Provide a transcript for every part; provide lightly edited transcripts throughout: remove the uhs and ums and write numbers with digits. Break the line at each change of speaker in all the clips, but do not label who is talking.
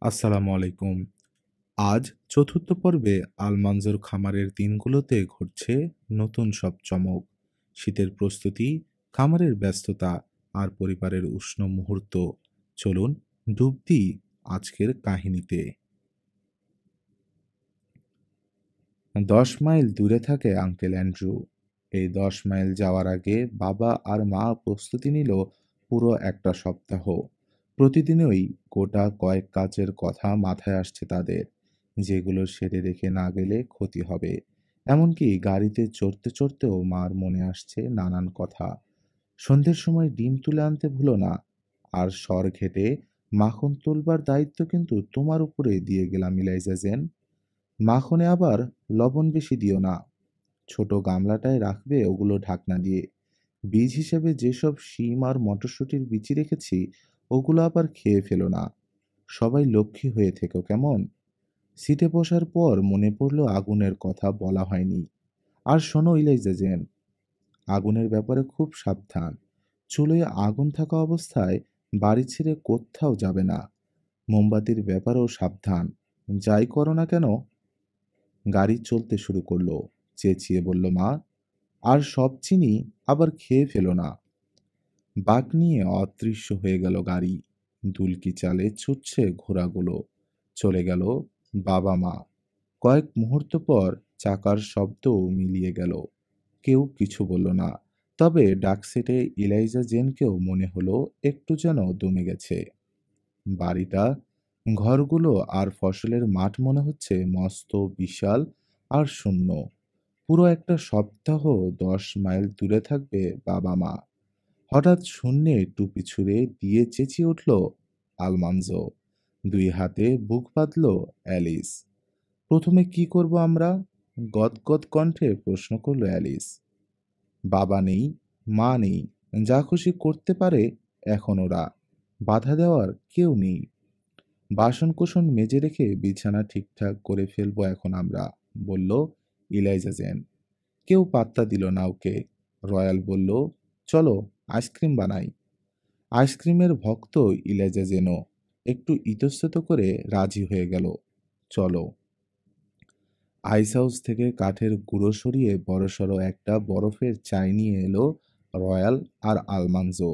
আসসালামু আলাইকুম। আজ চতুর্থ পর্বে আলমানজোর খামারের দিনগুলোতে ঘটছে নতুন সব চমক। শীতের প্রস্তুতি, খামারের ব্যস্ততা আর পরিবারের উষ্ণ মুহূর্ত। চলুন ডুব দিই আজকের কাহিনীতে। 10 মাইল দূরে থাকে আঙ্কেল অ্যান্ড্রু। এই 10 মাইল যাওয়ার আগে বাবা আর মা প্রস্তুতি নিল পুরো একটা সপ্তাহ। প্রতিদিনই গোটা কয়েক কাজের কথা মাথায় আসছে তাদের, যেগুলো সেরে রেখে না গেলে ক্ষতি হবে। এমনকি গাড়িতে চড়তে চড়তেও মার মনে আসছে নানান কথা। সন্ধ্যের সময় ডিম তুলে আনতে ভুলো না। আর সর ঘেটে মাখন তুলবার দায়িত্ব কিন্তু তোমার উপরে দিয়ে গেলাম ইলাইজা জেন। মাখনে আবার লবণ বেশি দিও না। ছোট গামলাটায় রাখবে ওগুলো ঢাকনা দিয়ে। বীজ হিসেবে যেসব শিম আর মটরশুঁটির বিচি রেখেছি ওগুলো আবার খেয়ে ফেলো না। সবাই লক্ষ্মী হয়ে থেকো কেমন। সিটে বসার পর মনে পড়লো আগুনের কথা বলা হয়নি। আর শোনো ইলাইজা জেন, আগুনের ব্যাপারে খুব সাবধান। চুলোয় আগুন থাকা অবস্থায় বাড়ি ছেড়ে কোথাও যাবে না। মোমবাতির ব্যাপারেও সাবধান। যাই করো না কেন। গাড়ি চলতে শুরু করলো। চেঁচিয়ে বলল মা, আর সব চিনি আবার খেয়ে ফেলো না। বাঁক নিয়ে অদৃশ্য হয়ে গেল গাড়ি। দুলকি চালে ছুটছে ঘোড়াগুলো। চলে গেল বাবা মা। কয়েক মুহূর্ত পর চাকার শব্দও মিলিয়ে গেল। কেউ কিছু বলল না। তবে ডাকসেটে ইলাইজা জেনকেও মনে হলো একটু যেন দমে গেছে। বাড়িটা, ঘরগুলো আর ফসলের মাঠ মনে হচ্ছে মস্ত, বিশাল আর শূন্য। পুরো একটা সপ্তাহ 10 মাইল দূরে থাকবে বাবা মা। হঠাৎ শূন্যে টুপি ছুঁড়ে দিয়ে চেঁচিয়ে উঠল আলমানজো। দুই হাতে বুক বাঁধল অ্যালিস। প্রথমে কি করব আমরা? গদগদ কণ্ঠে প্রশ্ন করল অ্যালিস। বাবা নেই, মা নেই, যা খুশি করতে পারে এখন ওরা। বাধা দেওয়ার কেউ নেই। বাসনকোসন মেজে রেখে বিছানা ঠিকঠাক করে ফেলবো এখন আমরা, বলল ইলাইজা জেন। কেউ পাত্তা দিল না ওকে। রয়্যাল বলল, চলো আইসক্রিম বানাই। আইসক্রিমের ভক্ত ইলাইজা জেনও একটু ইতস্তত করে রাজি হয়ে গেল। চলো। আইস হাউস থেকে কাঠের গুঁড়ো সরিয়ে বড়সড় একটা বরফের চাই নিয়ে এলো রয়্যাল আর আলমানজো।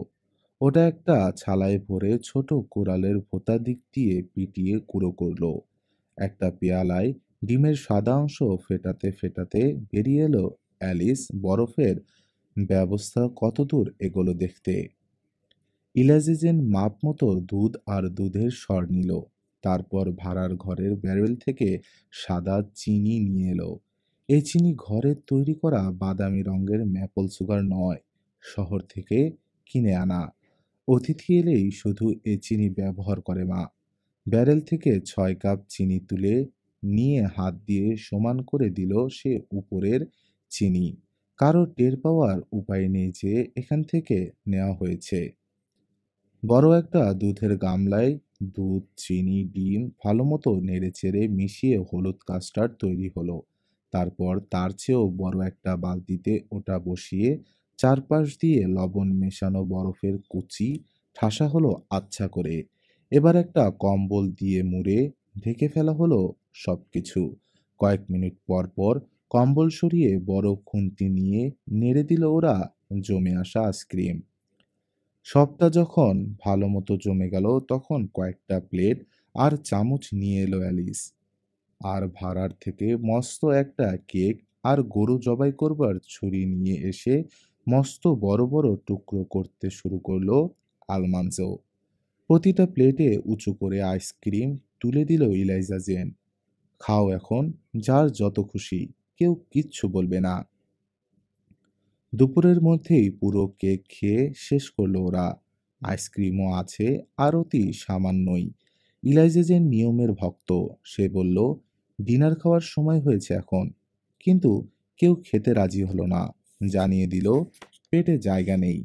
ওটা একটা ছালায় ভরে ছোট কোরালের ভোঁতা দিক দিয়ে পিটিয়ে গুঁড়ো করলো। একটা পেয়ালায় ডিমের সাদা অংশ ফেটাতে ফেটাতে বেরিয়ে এলো অ্যালিস। বরফের ব্যবস্থা কতদূর এগোলো দেখতে। ইলাজিজেন মাপ মতো দুধ আর দুধের সর নিল। তারপর ভাড়ার ঘরের ব্যারেল থেকে সাদা চিনি নিয়ে এলো। এই চিনি ঘরে তৈরি করা বাদামি রঙের ম্যাপল সুগার নয়, শহর থেকে কিনে আনা। অতিথি এলেই শুধু এ চিনি ব্যবহার করে মা। ব্যারেল থেকে 6 কাপ চিনি তুলে নিয়ে হাত দিয়ে সমান করে দিল সে উপরের চিনি। কারো টের পাওয়ার উপায় নেই যে এখান থেকে নেওয়া হয়েছে। বড় একটা দুধের গামলায় দুধ, চিনি, ডিম ভালোমতো নেড়েচেড়ে মিশিয়ে হলুদ কাস্টার্ড তৈরি হলো। তারপর তার চেয়েও বড় একটা বালতিতে ওটা বসিয়ে চারপাশ দিয়ে লবণ মেশানো বরফের কুচি ঠাসা হলো আচ্ছা করে। এবার একটা কম্বল দিয়ে মুড়ে ঢেকে ফেলা হলো সবকিছু। কয়েক মিনিট পর পর কম্বল সরিয়ে বড় খুন্তি নিয়ে নেড়ে দিল ওরা জমে আসা আইসক্রিম। সবটা যখন ভালোমতো জমে গেল তখন কয়েকটা প্লেট আর চামচ নিয়ে এলো অ্যালিস। আর ভাড়ার থেকে মস্ত একটা কেক আর গরু জবাই করবার ছুরি নিয়ে এসে মস্ত বড় বড় টুকরো করতে শুরু করলো আলমানজো। প্রতিটা প্লেটে উঁচু করে আইসক্রিম তুলে দিল ইলাইজা জেন। খাও এখন, যার যত খুশি, কেউ কিচ্ছু বলবে না। দুপুরের মধ্যেই পুরো কেক খেয়ে শেষ করলো ওরা। আইসক্রিমও আছে, আর অতি সামান্যই। ইলাইজা যে নিয়মের ভক্ত, সে বলল, ডিনার খাওয়ার সময় হয়েছে এখন। কিন্তু কেউ খেতে রাজি হলো না। জানিয়ে দিল পেটে জায়গা নেই।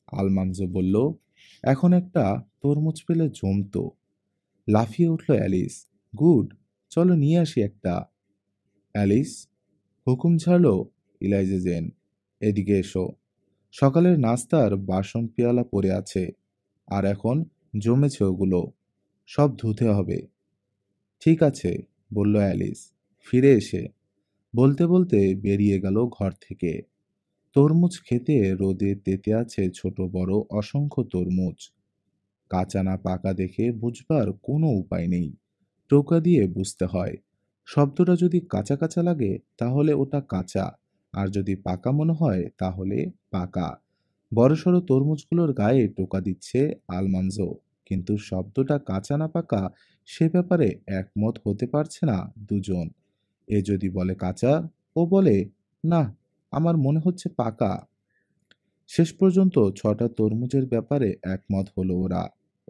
আলমানজো বলল, এখন একটা তরমুজ পেলে জমতো। লাফিয়ে উঠল অ্যালিস। গুড, চলো নিয়ে আসি একটা। অ্যালিস, হুকুম ছাড়ল ইলাইজা জেন। এদিকে এসো। সকালের নাস্তার বাসন পেয়ালা পড়ে আছে, আর এখন জমেছে ওগুলো। সব ধুতে হবে। ঠিক আছে, বলল অ্যালিস ফিরে এসে। বলতে বলতে বেরিয়ে গেল ঘর থেকে। তরমুজ খেতে রোদে তেতে আছে ছোট বড় অসংখ্য তরমুজ। কাঁচা না পাকা দেখে বুঝবার কোনো উপায় নেই। টোকা দিয়ে বুঝতে হয়। শব্দটা যদি কাঁচা কাঁচা লাগে তাহলে ওটা কাঁচা, আর যদি পাকা মনে হয় তাহলে পাকা। বড়সড় তরমুজগুলোর গায়ে টোকা দিচ্ছে আলমানজো, কিন্তু শব্দটা কাঁচা না পাকা সে ব্যাপারে একমত হতে পারছে না দুজন। এ যদি বলে কাঁচা, ও বলে না, আমার মনে হচ্ছে পাকা। শেষ পর্যন্ত ৬টা তরমুজের ব্যাপারে একমত হলো ওরা।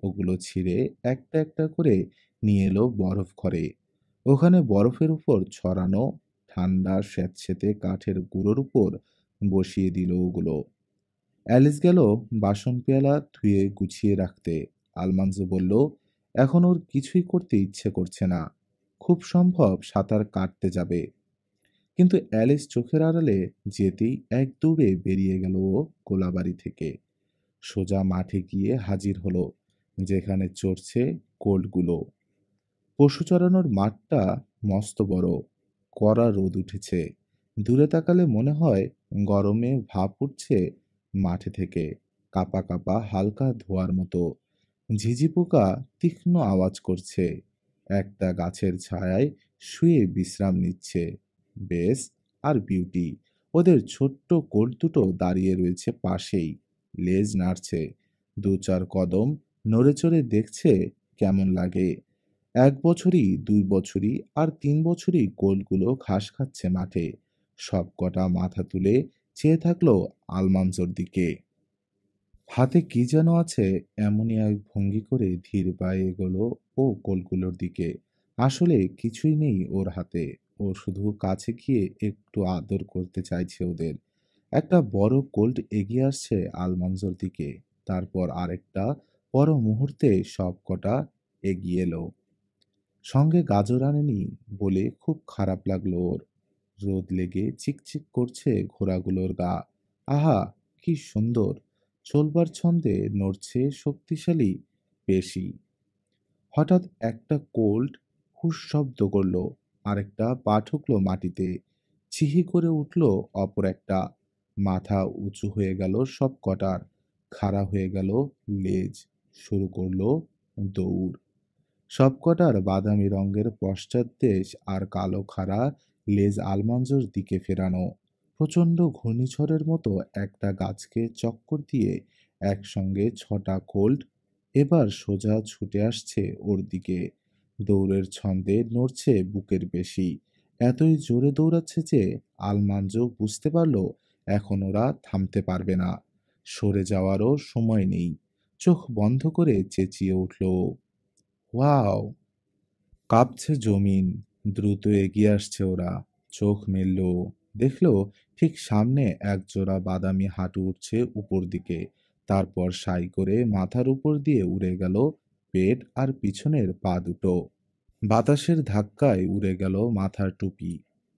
ওগুলো ছিঁড়ে একটা একটা করে নিয়ে এলো বরফ ঘরে। ওখানে বরফের উপর ছড়ানো ঠান্ডা স্যাঁতসেঁতে কাঠের গুঁড়োর উপর বসিয়ে দিল ওগুলো। অ্যালিস গেল বাসন পেয়ালা ধুয়ে গুছিয়ে রাখতে। আলমান্জো বলল, এখন ওর কিছুই করতে ইচ্ছে করছে না। খুব সম্ভব সাঁতার কাটতে যাবে। কিন্তু অ্যালিস চোখের আড়ালে যেতেই এক দৌড়ে বেরিয়ে গেল ও কোলাবাড়ি থেকে। সোজা মাঠে গিয়ে হাজির হলো, যেখানে চড়ছে কোল্টগুলো। পশু চরানোর মাঠটা মস্ত বড়। কড়া রোদ উঠেছে। দূরে তাকালে মনে হয় গরমে ভাপ উঠছে মাঠে থেকে, কাপা কাপা হালকা ধোঁয়ার মতো। ঝিঝি পোকা তীক্ষ্ণ আওয়াজ করছে। একটা গাছের ছায়ায় শুয়ে বিশ্রাম নিচ্ছে বেস আর বিউটি। ওদের ছোট্ট কোল দুটো দাঁড়িয়ে রয়েছে পাশেই, লেজ নাড়ছে। দু চার কদম নড়ে চড়ে দেখছে কেমন লাগে। ১ বছরই, ২ বছরই আর ৩ বছরই কোলগুলো ঘাস খাচ্ছে মাঠে। সবকটা মাথা তুলে চেয়ে থাকলো আলমাঞ্জোর দিকে। হাতে কি যেন আছে, এমনই এক ভঙ্গি করে ধীর পায়ে এগোলো ও কোলগুলোর দিকে। আসলে কিছুই নেই ওর হাতে। ও শুধু কাছে গিয়ে একটু আদর করতে চাইছে ওদের। একটা বড় কোল্ট এগিয়ে আসছে আলমাঞ্জোর দিকে। তারপর আরেকটা। পর মুহূর্তে সবকটা এগিয়ে এলো। সঙ্গে গাজর আনেনি বলে খুব খারাপ লাগলো ওর। রোদ লেগে চিকচিক করছে ঘোড়াগুলোর গা। আহা, কি সুন্দর! চলবার ছন্দে নড়ছে শক্তিশালী পেশি। হঠাৎ একটা কোল্ট হুশ শব্দ করল, আরেকটা পা ঠুকলো মাটিতে। চিহি করে উঠল অপর একটা। মাথা উঁচু হয়ে গেল সব কটার। খাড়া হয়ে গেল লেজ। শুরু করলো দৌড়। সবকটার বাদামি রঙের পশ্চাৎদেশ আর কালো খাড়া লেজ আলমাঞ্জোর দিকে ফেরানো। প্রচণ্ড ঘূর্ণিঝড়ের মতো একটা গাছকে চক্কর দিয়ে একসঙ্গে ৬টা কোল্ট এবার সোজা ছুটে আসছে ওর দিকে। দৌড়ের ছন্দে নড়ছে বুকের পেশি। এতই জোরে দৌড়াচ্ছে যে আলমাঞ্জো বুঝতে পারল এখন ওরা থামতে পারবে না। সরে যাওয়ারও সময় নেই। চোখ বন্ধ করে চেঁচিয়ে উঠল, ওয়াও! কাঁপছে জমিন। দ্রুত এগিয়ে আসছে ওরা। চোখ মেলল। দেখল ঠিক সামনে একজোড়া বাদামি হাঁটু উঠছে উপর দিকে। তারপর সাই করে মাথার উপর দিয়ে উড়ে গেল পেট আর পিছনের পা দুটো। বাতাসের ধাক্কায় উড়ে গেল মাথার টুপি।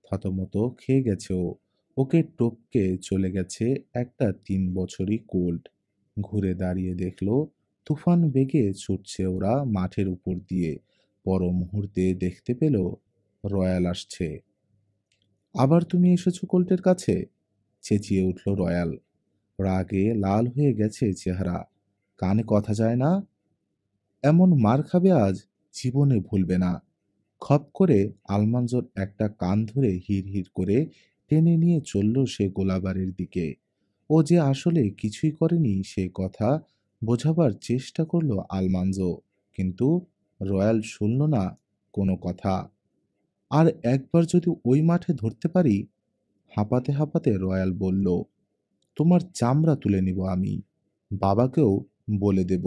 থতমত খেয়ে গেছে ও। ওকে টপকে চলে গেছে একটা ৩ বছরই কোল্ট। ঘুরে দাঁড়িয়ে দেখল তুফান বেগে ছুটছে ওরা মাঠের উপর দিয়ে। পর মুহূর্তে দেখতে পেল রয়্যাল আসছে। আবার তুমি এসেছো কোল্টের কাছে? চেঁচিয়ে উঠল রয়্যাল। রাগে লাল হয়ে গেছে চেহারা। কানে কথা যায় না? এমন মার খাবে আজ, জীবনে ভুলবে না। খপ করে আলমাঞ্জোর একটা কান ধরে হিড় হিড় করে টেনে নিয়ে চলল সে গোলাবাড়ির দিকে। ও যে আসলে কিছুই করেনি সে কথা বোঝাবার চেষ্টা করলো আলমাঞ্জো, কিন্তু রয়্যাল শুনল না কোনো কথা। আর একবার যদি ওই মাঠে ধরতে পারি। হাঁপাতে হাঁপাতে রয়্যাল বলল, তোমার চামড়া তুলে নিব আমি, বাবাকেও বলে দেব।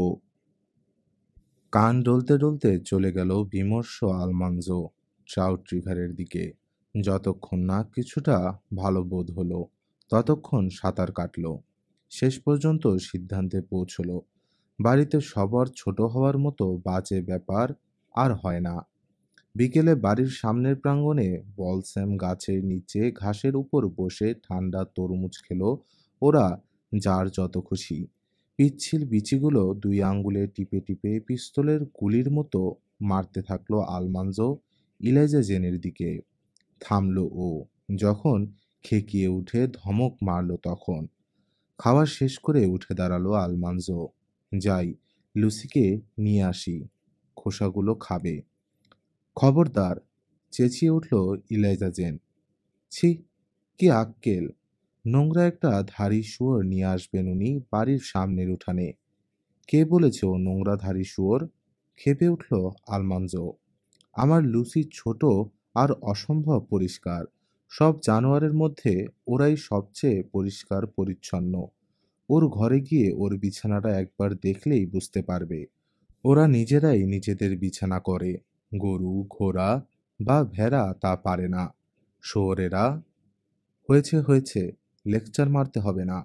কান ডলতে ডলতে চলে গেল বিমর্ষ আলমাঞ্জো ট্রাউট রিভারের দিকে। যতক্ষণ না কিছুটা ভালো বোধ হলো ততক্ষণ সাঁতার কাটলো। শেষ পর্যন্ত সিদ্ধান্তে পৌঁছলো বাড়িতে সবার ছোট হওয়ার মতো বাজে ব্যাপার আর হয় না। বিকেলে বাড়ির সামনের প্রাঙ্গণে বলস্যাম গাছের নিচে ঘাসের উপর বসে ঠান্ডা তরমুজ খেলো ওরা, যার যত খুশি। পিচ্ছিল বিচিগুলো 2 আঙ্গুলে টিপে টিপে পিস্তলের গুলির মতো মারতে থাকলো আলমান্জো ইলাইজা জেনের দিকে। থামলো ও। যখন খেকিয়ে উঠে ধমক মারল তখন। খাওয়া শেষ করে উঠে দাঁড়ালো আলমান্জো। যাই, লুসিকে নিয়ে আসি, খোসাগুলো খাবে। খবরদার, চেঁচিয়ে উঠল ইলাইজা জেন। ছি, কি আক্কেল! নোংরা একটা ধাড়ি শুয়োর নিয়ে আসবেন উনি বাড়ির সামনের উঠানে। কে বলেছে ও নোংরা ধাড়ি শুয়োর? ক্ষেপে উঠল আলমান্জো। আমার লুসি ছোট আর অসম্ভব পরিষ্কার। সব জানোয়ারের মধ্যে ওরাই সবচেয়ে পরিষ্কার পরিচ্ছন্ন। ওর ঘরে গিয়ে ওর বিছানাটা একবার দেখলেই বুঝতে পারবে। ওরা নিজেরাই নিজেদের বিছানা করে। গরু, ঘোড়া বা ভেড়া তা পারে না। শুয়োরেরা। হয়েছে হয়েছে, লেকচার মারতে হবে না।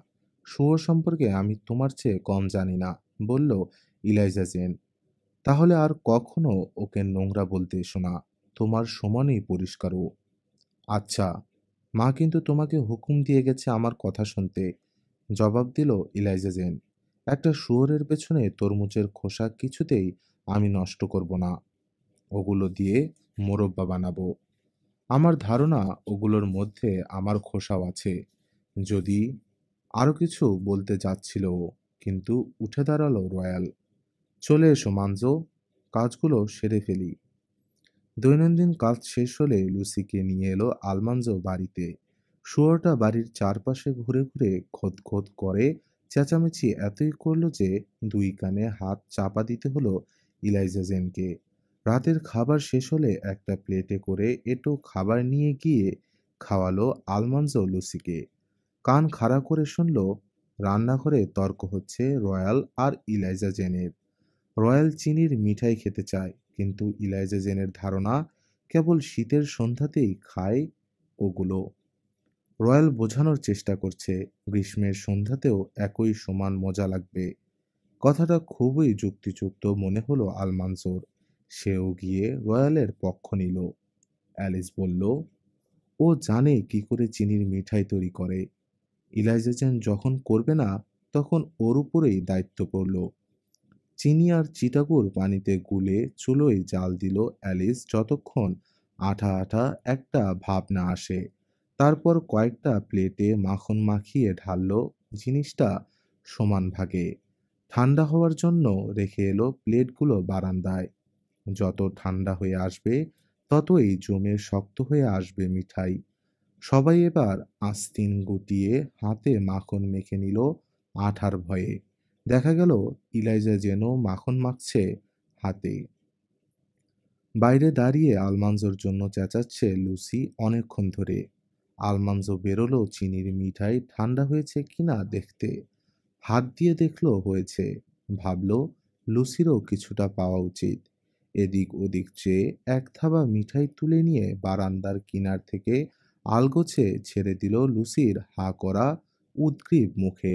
শুয়োর সম্পর্কে আমি তোমার চেয়ে কম জানি না, বলল ইলাইজা জেন। তাহলে আর কখনো ওকে নোংরা বলতে এসো না। তোমার সমানই পরিষ্কার ও। আচ্ছা, মা কিন্তু তোমাকে হুকুম দিয়ে গেছে আমার কথা শুনতে, জবাব দিল ইলাইজা জেন। একটা শুয়োরের পেছনে তরমুজের খোসা কিছুতেই আমি নষ্ট করব না। ওগুলো দিয়ে মোরব্বা বানাবো। আমার ধারণা ওগুলোর মধ্যে আমার খোসাও আছে। যদি আরো কিছু বলতে যাচ্ছিল ও, কিন্তু উঠে দাঁড়ালো রয়্যাল। চলে এসো মানজো, কাজগুলো সেরে ফেলি। দৈনন্দিন কাজ শেষ হলে লুসিকে নিয়ে এলো আলমানজো বাড়িতে। শুয়োরটা বাড়ির চারপাশে ঘুরে ঘুরে খোদ খোদ করে চেঁচামেচি এতই করলো যে 2 কানে হাত চাপা দিতে হলো ইলাইজা জেনকে। রাতের খাবার শেষ হলে একটা প্লেটে করে এটো খাবার নিয়ে গিয়ে খাওয়ালো আলমানজো লুসিকে। কান খাড়া করে শুনল রান্নাঘরে তর্ক হচ্ছে রয়্যাল আর ইলাইজা জেনের। রয়্যাল চিনির মিঠাই খেতে চায়, কিন্তু ইলাইজা জেনের ধারণা কেবল শীতের সন্ধ্যাতেই খায় ওগুলো। রয়্যাল বোঝানোর চেষ্টা করছে গ্রীষ্মের সন্ধ্যাতেও একই সমান মজা লাগবে। কথাটা খুবই যুক্তিযুক্ত মনে হলো আলমানসোর। সেও গিয়ে রয়্যালের পক্ষ নিল। অ্যালিস বলল, ও জানে কি করে চিনির মিঠাই তৈরি করে। ইলাইজা জেন যখন করবে না, তখন ওর উপরেই দায়িত্ব পড়ল। চিনি আর চিটাগুড় পানিতে গুলে চুলোয় জাল দিল অ্যালিস যতক্ষণ আঠা আঠা একটা ভাব না আসে। তারপর কয়েকটা প্লেটে মাখন মাখিয়ে ঢাললো জিনিসটা সমান ভাগে। ঠান্ডা হওয়ার জন্য রেখে এলো প্লেটগুলো বারান্দায়। যত ঠান্ডা হয়ে আসবে ততই জমে শক্ত হয়ে আসবে মিঠাই। সবাই এবার আস্তিন গুটিয়ে হাতে মাখন মেখে নিল আঠার ভয়ে। দেখা গেল ইলাইজা যেন মাখন মাখছে হাতে। বাইরে দাঁড়িয়ে আলমানজোর জন্য চেঁচাচ্ছে লুসি অনেকক্ষণ ধরে। আলমানজো বেরোলো চিনির মিঠাই ঠান্ডা হয়েছে কিনা দেখতে। হাত দিয়ে দেখলো হয়েছে। ভাবলো লুসিরও কিছুটা পাওয়া উচিত। এদিক ওদিক চেয়ে এক থাবা মিঠাই তুলে নিয়ে বারান্দার কিনার থেকে আলগোছে ছেড়ে দিল লুসির হা করা উদগ্রীব মুখে।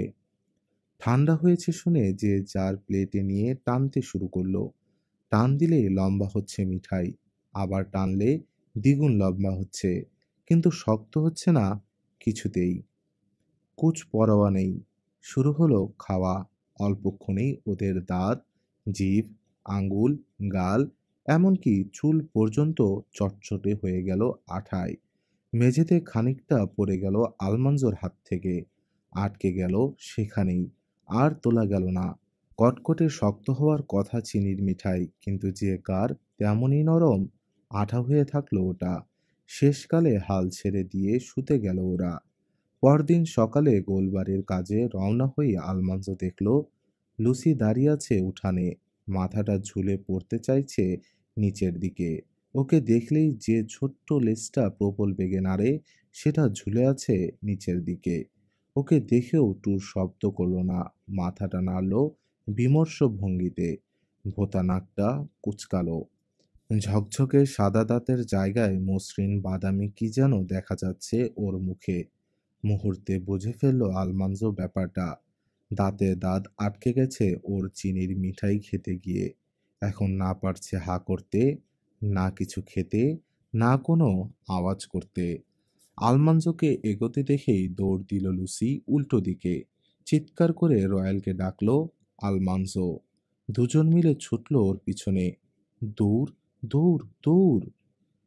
ঠান্ডা হয়েছে শুনে যে যার প্লেটে নিয়ে টানতে শুরু করলো। টান দিলেই লম্বা হচ্ছে মিঠাই, আবার টানলে দ্বিগুণ লম্বা হচ্ছে, কিন্তু শক্ত হচ্ছে না কিছুতেই। কুছ পরোয়া নেই। শুরু হলো খাওয়া। অল্পক্ষণেই ওদের দাঁত, জিভ, আঙ্গুল, গাল, এমনকি চুল পর্যন্ত চটচটে হয়ে গেল আঠায়। মেঝেতে খানিকটা পড়ে গেল আলমানজোর হাত থেকে। আটকে গেল সেখানেই। আর তোলা গেল না। কটকটে শক্ত হওয়ার কথা চিনির মিঠাই, কিন্তু যে গার তেমনই নরম। আঠা হয়ে থাকলো ওটা। শেষকালে হাল ছেড়ে দিয়ে শুতে গেল ওরা। পরদিন সকালে গোলবাড়ির কাজে রওনা হয়ে আলমান্জো দেখল লুসি দাঁড়িয়ে আছে উঠানে। মাথাটা ঝুলে পড়তে চাইছে নিচের দিকে। ওকে দেখলেই যে ছোট্ট লেজটা প্রবল বেগে নাড়ে, সেটা ঝুলে আছে নিচের দিকে। ওকে দেখেও টুর শব্দ করলো না, মাথাটা নাড়ল বিমর্ষ ভঙ্গিতে। ভোঁতা নাকটা কুঁচকালো। ঝকঝকে সাদা দাঁতের জায়গায় মসৃণ বাদামি কি যেন দেখা যাচ্ছে ওর মুখে। মুহূর্তে বুঝে ফেলল আলমানজো ব্যাপারটা। দাঁতে দাঁত আটকে গেছে ওর চিনির মিঠাই খেতে গিয়ে। এখন না পারছে হা করতে, না কিছু খেতে, না কোনো আওয়াজ করতে। আলমানজোকে এগোতে দেখেই দৌড় দিল লুসি উল্টো দিকে। চিৎকার করে রয়্যালকে ডাকলো আলমানজো। দুজন মিলে ছুটল ওর পিছনে। দৌড়, দৌড়, দৌড়!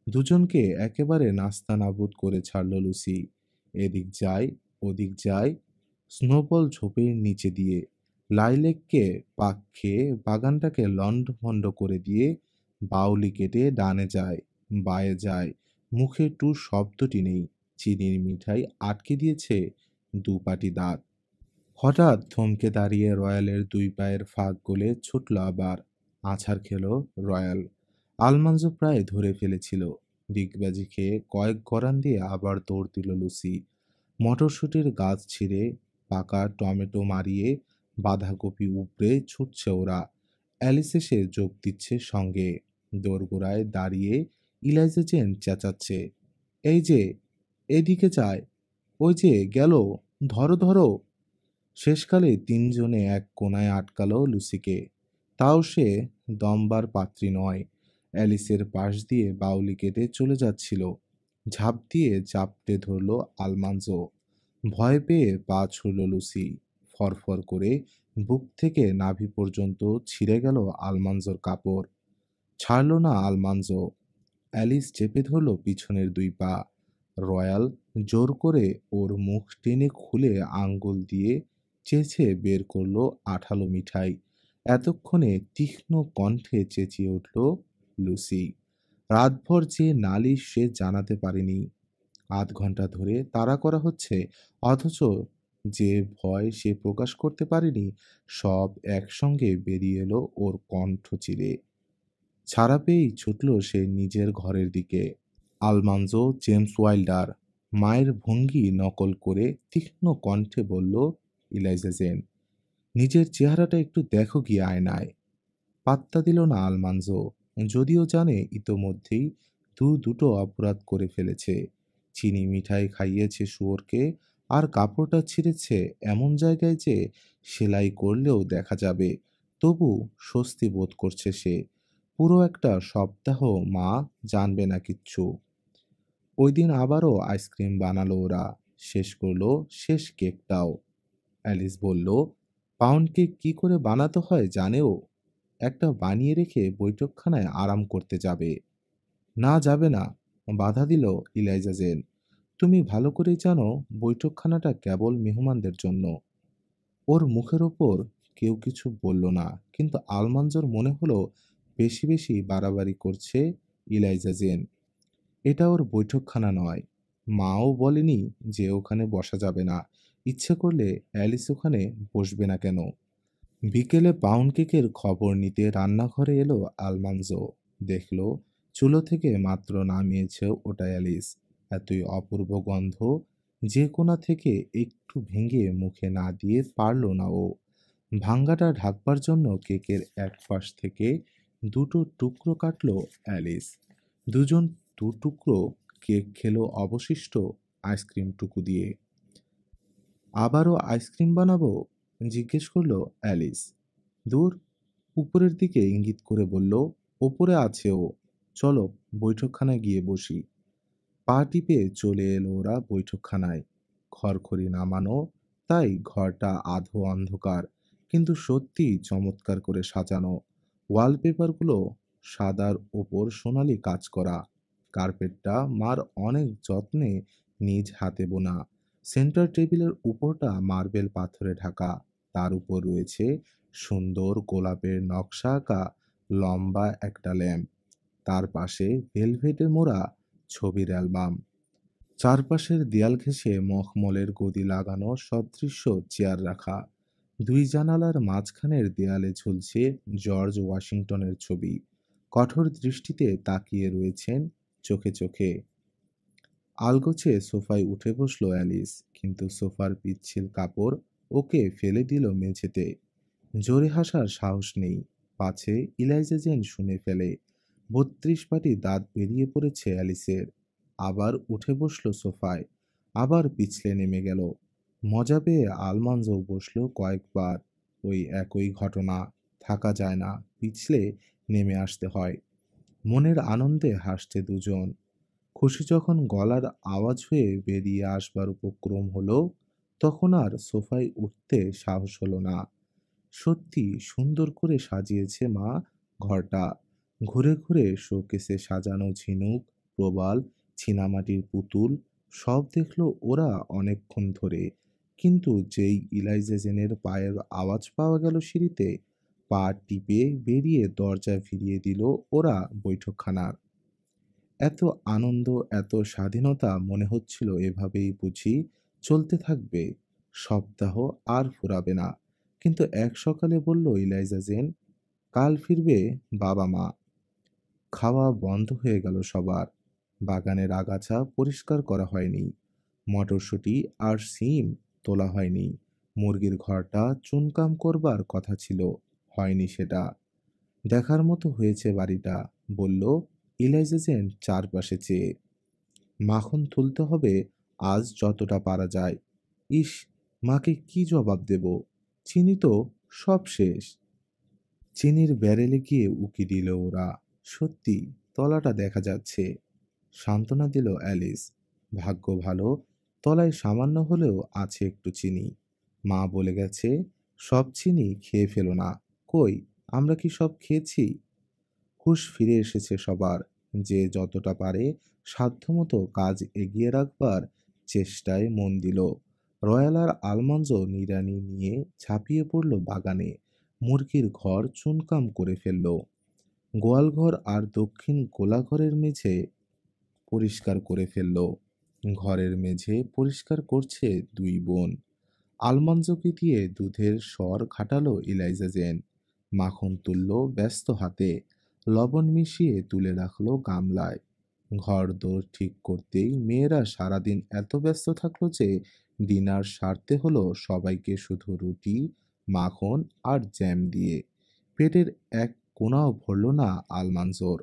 দুজনকে একেবারে নাস্তানাবুদ করে ছাড়ল লুসি। এদিক যায়, ওদিক যায়, স্নোবল ঝোপের নিচে দিয়ে, লাইলেককে পাক খেয়ে বাগানটাকে লণ্ডভণ্ড করে দিয়ে বাউলি কেটে ডানে যায়, বায়ে যায়, মুখে টুর শব্দটি নেই। চিনির মিঠাই আটকে দিয়েছে দুপাটি দাঁত। হঠাৎ থমকে দাঁড়িয়ে রয়্যালের দুই পায়ের ফাঁক গলে ছুটল আবার। আছাড় খেল রয়্যাল। আলমানজো প্রায় ধরে ফেলেছিল। ডিগবাজি খেয়ে কয়েক গড়ান দিয়ে আবার দৌড় দিল লুসি। মটরশুঁটির গাছ ছিঁড়ে, পাকা টমেটো মারিয়ে, বাঁধাকপি উপড়ে ছুটছে ওরা। অ্যালিস এসে যোগ দিচ্ছে সঙ্গে। দোরগোড়ায় দাঁড়িয়ে ইলাইজা জেন চেঁচাচ্ছে, এই যে, এদিকে যায়, ওই যে গেল, ধরো ধরো! শেষকালে তিনজনে এক কোণায় আটকালো লুসিকে। তাও সে দমবার পাত্রী নয়। অ্যালিসের পাশ দিয়ে বাউলি কেটে চলে যাচ্ছিল। ঝাঁপ দিয়ে জাপটে ধরল আলমানজো। ভয় পেয়ে পা ছুড়ল লুসি। ফরফর করে বুক থেকে নাভি পর্যন্ত ছিঁড়ে গেল আলমানজোর কাপড়। ছাড়ল না আলমানজো। অ্যালিস চেপে ধরল পিছনের দুই পা। রয়্যাল জোর করে ওর মুখ টেনে খুলে আঙ্গুল দিয়ে চেঁচে বের করলো আঠালো মিঠাই। এতক্ষণে তীক্ষ্ণ কণ্ঠে চেঁচিয়ে উঠল লুসি। রাতভর যে নালিশ সে জানাতে পারেনি। আধ ঘন্টা ধরে তাড়া করা হচ্ছে, অথচ যে ভয় সে প্রকাশ করতে পারেনি সব একসঙ্গে বেরিয়ে এলো ওর কণ্ঠ চিরে। ছাড়া পেয়েই ছুটল সে নিজের ঘরের দিকে। আলমানজো জেমস ওয়াইল্ডার। মায়ের ভঙ্গি নকল করে তীক্ষ্ণ কণ্ঠে বলল ইলাইজা জেন, নিজের চেহারাটা একটু দেখো গিয়ে আয়নায়। পাত্তা দিল না আলমানজো, যদিও জানে ইতোমধ্যেই দুটো অপরাধ করে ফেলেছে। চিনি মিঠাই খাইয়েছে শুয়োরকে, আর কাপড়টা ছিঁড়েছে এমন জায়গায় যে সেলাই করলেও দেখা যাবে। তবু স্বস্তি বোধ করছে সে। পুরো একটা সপ্তাহ মা জানবে না কিচ্ছু। ওই দিন আবারও আইসক্রিম বানালো ওরা। শেষ করলো শেষ কেকটাও। অ্যালিস বলল, পাউন্ড কেক কি করে বানাতে হয় জানে ও। একটা বানিয়ে রেখে বৈঠকখানায় আরাম করতে যাবে। না, যাবে না, বাধা দিল ইলাইজা জেন। তুমি ভালো করেই জানো বৈঠকখানাটা কেবল মেহমানদের জন্য। ওর মুখের ওপর কেউ কিছু বলল না, কিন্তু আলমানজোর মনে হলো বেশি বেশি বাড়াবাড়ি করছে ইলাইজা জেন। এটা ওর বৈঠকখানা নয়। মাও বলেনি যে ওখানে বসা যাবে না। ইচ্ছে করলে অ্যালিস ওখানে বসবে না কেন? বিকেলে পাউন্ড কেকের খবর নিতে রান্নাঘরে এলো আলমানজো। দেখলো চুলো থেকে মাত্র নামিয়েছে ওটা অ্যালিস। এতই অপূর্ব গন্ধ যে কোণা থেকে একটু ভেঙে মুখে না দিয়ে পারল না ও। ভাঙ্গাটা ঢাকবার জন্য কেকের এক পাশ থেকে দুটো টুকরো কাটলো অ্যালিস। দুজন দু টুকরো কেক খেলো অবশিষ্ট আইসক্রিমটুকু দিয়ে। আবারও আইসক্রিম বানাবো? জিজ্ঞেস করলো অ্যালিস। দূর, উপরের দিকে ইঙ্গিত করে বলল, ওপরে আছে ও। চলো বৈঠকখানায় গিয়ে বসি। পা টিপে চলে এলো ওরা বৈঠকখানায়। খড়খড়ি নামানো, তাই ঘরটা আধো অন্ধকার, কিন্তু সত্যি চমৎকার করে সাজানো। ওয়ালপেপারগুলো সাদার ওপর সোনালি কাজ করা। কার্পেটটা মার অনেক যত্নে নিজ হাতে বোনা। সেন্টার টেবিলের উপরটা মার্বেল পাথরে ঢাকা। তার উপর রয়েছে সুন্দর গোলাপের নকশা আঁকা লম্বা একটা ল্যাম্প। তার পাশে ভেলভেটে মোড়া ছবির অ্যালবাম। চারপাশের দেয়াল ঘেঁষে মখমলের গদি লাগানো সদৃশ্য চেয়ার রাখা। দুই জানালার মাঝখানের দেয়ালে ঝুলছে জর্জ ওয়াশিংটনের ছবি। কঠোর দৃষ্টিতে তাকিয়ে রয়েছেন চোখে চোখে। আলগোছে সোফায় উঠে বসলো অ্যালিস, কিন্তু সোফার পিচ্ছিল কাপড় ওকে ফেলে দিল মেঝেতে। জোরে হাসার সাহস নেই, পাছে ইলাইজা জেন শুনে ফেলে। ৩২ পাটি দাঁত বেরিয়ে পড়েছে অ্যালিসের। আবার উঠে বসলো সোফায়, আবার পিছলে নেমে গেল। মজা পেয়ে আলমানজো বসলো কয়েকবার। ওই একই ঘটনা, থাকা যায় না, পিছলে নেমে আসতে হয়। মনের আনন্দে হাসছে দুজন। খুশি যখন গলার আওয়াজ হয়ে বেরিয়ে আসবার উপক্রম হলো, তখন আর সোফায় উঠতে সাহস হলো না। সত্যি সুন্দর করে সাজিয়েছে মা ঘরটা। ঘুরে ঘুরে শোকেসে সাজানো ঝিনুক, প্রবাল, চীনামাটির পুতুল সব দেখলো ওরা অনেকক্ষণ ধরে। কিন্তু যেই ইলাইজা জেনের পায়ের আওয়াজ পাওয়া গেল সিঁড়িতে, পা টিপে বেরিয়ে দরজা ফিরিয়ে দিল ওরা বৈঠকখানার। এত আনন্দ, এত স্বাধীনতা মনে হচ্ছিল এভাবেই বুঝি চলতে থাকবে। সপ্তাহ আর ফুরাবে না। কিন্তু এক সকালে বলল ইলাইজা জেন, কাল ফিরবে বাবা মা। খাওয়া বন্ধ হয়ে গেল সবার। বাগানের আগাছা পরিষ্কার করা হয়নি। মটরশুঁটি আর সিম তোলা হয়নি। মুরগির ঘরটা চুনকাম করবার কথা ছিল, হয়নি সেটা। দেখার মতো হয়েছে বাড়িটা, বলল ইলাইজা জেন চারপাশে চেয়ে। মাখন তুলতে হবে আজ যতটা পারা যায়। ইস, মাকে কি জবাব দেব? চিনি তো সব শেষ। চিনির ব্যারেলে গিয়ে উকি দিল ওরা। সত্যি তলাটা দেখা যাচ্ছে। সান্ত্বনা দিল অ্যালিস। ভাগ্য ভালো, তলায় সামান্য হলেও আছে একটু চিনি। মা বলে গেছে, সব চিনি খেয়ে ফেলো না। কই, আমরা কি সব খেয়েছি? হুঁশ ফিরে এসেছে সবার। যে যতটা পারে সাধ্যমতো কাজ এগিয়ে রাখবার চেষ্টায় মন দিল। রয়্যাল আর আলমন্জো নিড়ানি নিয়ে ঝাঁপিয়ে পড়ল বাগানে। মুরগির ঘর চুনকাম করে ফেলল। গোয়ালঘর আর দক্ষিণ গোলাঘরের মেঝে পরিষ্কার করে ফেলল। ঘরের মেঝে পরিষ্কার করছে দুই বোন। আলমন্জোকে দিয়ে দুধের সর ঘাটালো ইলাইজা জেন। মাখন তুলল ব্যস্ত হাতে। লবণ মিশিয়ে তুলে রাখলো গামলায়। ঘর দোর ঠিক করতেই মেয়েরা সারাদিন এত ব্যস্ত থাকলো যে ডিনার সারতে হলো সবাইকে শুধু রুটি, মাখন আর জ্যাম দিয়ে। পেটের এক কোণাও ভরল না আলমানজোর।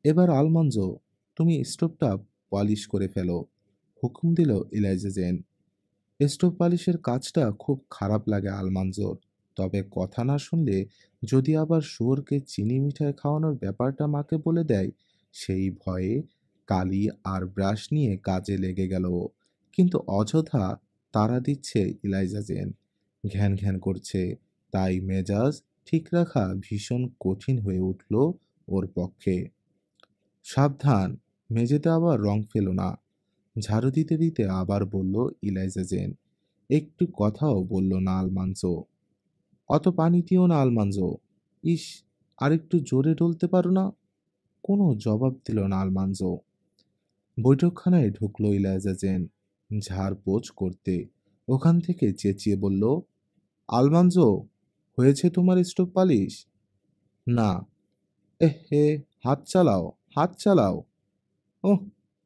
এবার আলমানজো, তুমি স্টোভটা পলিশ করে ফেলো, হুকুম দিল ইলাইজা জেন। স্টোভ পালিশের কাজটা খুব খারাপ লাগে আলমানজোর। তবে কথা না শুনলে যদি আবার শুয়োরকে চিনি মিঠাই খাওয়ানোর ব্যাপারটা মাকে বলে দেয়, সেই ভয়ে কালি আর ব্রাশ নিয়ে কাজে লেগে গেল ও। কিন্তু অযথা তাড়া দিচ্ছে ইলাইজা জেন। ঘ্যান ঘ্যান করছে। তাই মেজাজ ঠিক রাখা ভীষণ কঠিন হয়ে উঠল ওর পক্ষে। সাবধান, মেঝেতে আবার রং ফেলো না। ঝাড়ু দিতে দিতে আবার বলল ইলাইজা জেন। একটু কথাও বলল না আলমানজো। অত পানি দিও না আলমানজো। ইস, আরেকটু জোরে ডলতে পারো না? কোনো জবাব দিল না আলমানজো। বৈঠকখানায় ঢুকলো ইলাইজা জেন ঝাড়পোছ করতে। ওখান থেকে চেঁচিয়ে বলল, আলমানজো, হয়েছে তোমার স্টোভ পালিশ? না। এহে, হাত চালাও, হাত চালাও। ওহ,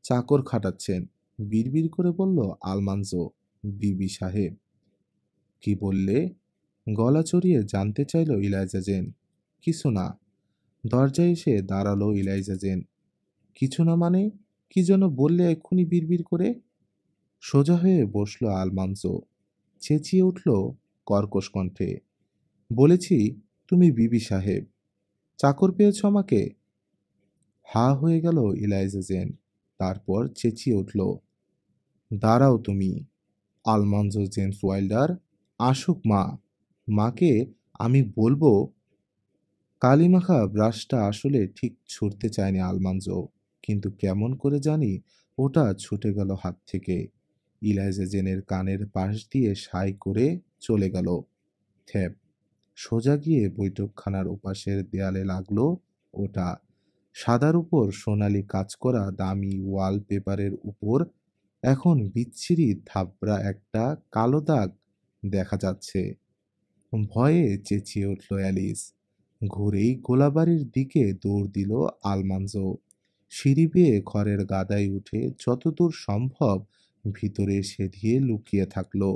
চাকর খাটাচ্ছেন, বিড়বিড় করে বলল আলমানজো। বিবি সাহেব। কি বললে? গলা চড়িয়ে জানতে চাইল ইলাইজা জেন। কিছু না। দরজায় এসে দাঁড়ালো ইলাইজা জেন। কিছু না মানে? কি যেন বললে এক্ষুনি বিড়বিড় করে। সোজা হয়ে বসলো আলমানজো। চেঁচিয়ে উঠল কর্কশ কণ্ঠে, বলেছি তুমি বিবি সাহেব। চাকর পেয়েছ আমাকে? হা হয়ে গেল ইলাইজা জেন। তারপর চেঁচিয়ে উঠল, দাঁড়াও তুমি, আলমানজো জেমস ওয়াইল্ডার। আসুক মা, মাকে আমি বলবো। কালিমাখা ব্রাশটা আসলে ঠিক ছুটতে চায়নি আলমানজো, কিন্তু কেমন করে জানি ওটা ছুটে গেল হাত থেকে। ইলাইজা জেনের কানের পাশ দিয়ে সাই করে চলে গেল। থ্যাপ। সোজা গিয়ে বৈঠকখানার ওপাশের দেয়ালে লাগলো ওটা। সাদার উপর সোনালি কাজ করা দামি ওয়াল পেপারের উপর এখন বিচ্ছিরি থাবড়া একটা কালো দাগ দেখা যাচ্ছে। ভয়ে চেঁচিয়ে উঠল অ্যালিস। ঘুরেই গোলাবাড়ির দিকে দৌড় দিল আলমানজো। সিঁড়ি বেয়ে ঘরের গাদায় উঠে যতদূর সম্ভব ভিতরে সেধিয়ে লুকিয়ে থাকলো।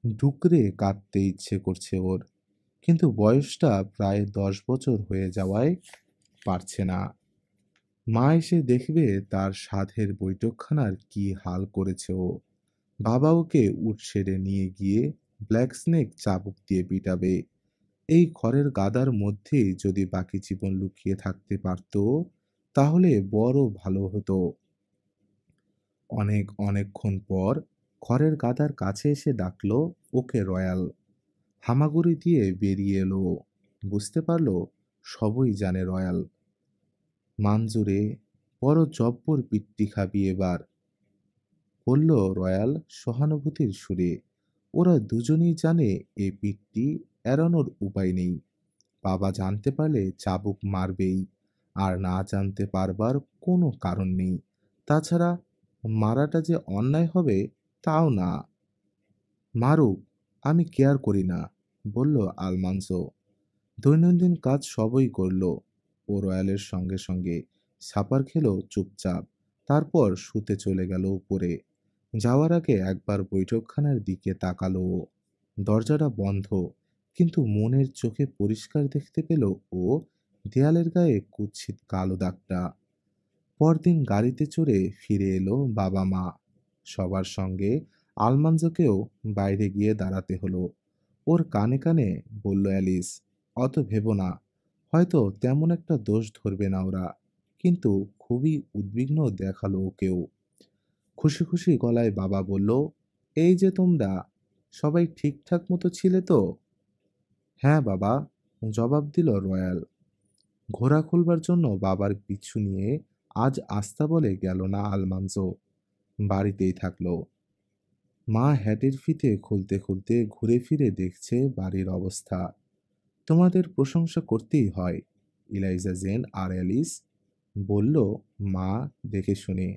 ডুকরে কাঁদতে ইচ্ছে করছে ওর, কিন্তু বয়সটা প্রায় 10 বছর হয়ে যাওয়ায় পারছে না। মা এসে দেখবে তার সাধের বৈঠকখানার কি হাল করেছে ও। বাবা ওকে উঠ সেরে নিয়ে গিয়ে ব্ল্যাক স্নেক চাবুক দিয়ে পিটাবে। এই খড়ের গাদার মধ্যেই যদি বাকি জীবন লুকিয়ে থাকতে পারত, তাহলে বড় ভালো হতো। অনেকক্ষণ পর খড়ের গাদার কাছে এসে ডাকলো, ওকে রয়্যাল। হামাগুড়ি দিয়ে বেরিয়ে এলো ও। বুঝতে পারলো সবই জানে রয়্যাল। মানজুরে, বড় জব্বর পিট্টি খাবি এবার, বলল রয়্যাল সহানুভূতির সুরে। ওরা দুজনেই জানে এই পিট্টি এড়ানোর উপায় নেই। বাবা জানতে পারলে চাবুক মারবেই, আর না জানতে পারবার কোনো কারণ নেই। তাছাড়া মারাটা যে অন্যায় হবে তাও না। মারুক, আমি কেয়ার করি না, বলল আলমান্সো। দৈনন্দিন কাজ সবই করল ও রয়্যালের সঙ্গে সঙ্গে। সাপার খেলো চুপচাপ, তারপর শুতে চলে গেল উপরে। যাওয়ার আগে একবার বৈঠকখানার দিকে তাকালো ও। দরজাটা বন্ধ, কিন্তু মনের চোখে পরিষ্কার দেখতে পেল ও দেয়ালের গায়ে কুৎসিত কালো দাগটা। পরদিন গাড়িতে চড়ে ফিরে এলো বাবা মা। সবার সঙ্গে আলমানজোকেও বাইরে গিয়ে দাঁড়াতে হলো। ওর কানে কানে বলল অ্যালিস, অত ভেবো না, হয়তো তেমন একটা দোষ ধরবে না ওরা। কিন্তু খুবই উদ্বিগ্ন দেখালো ওকেও। খুশি খুশি গলায় বাবা বলল, এই যে তোমরা সবাই ঠিকঠাক মতো ছিলে তো? হ্যাঁ বাবা, জবাব দিল রয়্যাল। ঘোড়া খুলবার জন্য বাবার পিছু নিয়ে আজ আস্তাবলে গেল না আলমানজো, বাড়িতেই থাকলো। মা হ্যাটের ফিতে খুলতে খুলতে ঘুরে ফিরে দেখছে বাড়ির অবস্থা। তোমাদের প্রশংসা করতেই হয়, ইলাইজা জেন আর অ্যালিস, বলল মা দেখে শুনে।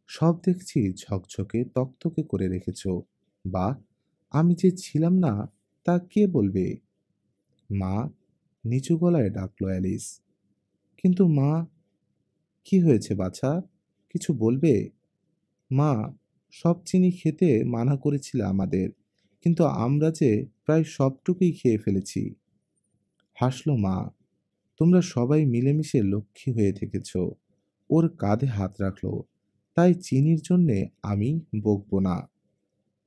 সব দেখছি ঝকঝকে তকতকে করে রেখেছ। বা, আমি যে ছিলাম না তা কে বলবে? মা, নিচু গলায় ডাকলো অ্যালিস। কিন্তু মা, কি হয়েছে বাছা, কিছু বলবে? মা, সব চিনি খেতে মানা করেছিলে আমাদের, কিন্তু আমরা যে প্রায় সবটুকুই খেয়ে ফেলেছি। হাসল মা। তোমরা সবাই মিলেমিশে লক্ষ্মী হয়ে থেকেছ। ওর কাঁধে হাত রাখলো। তাই চিনির জন্যে আমি বকবো না।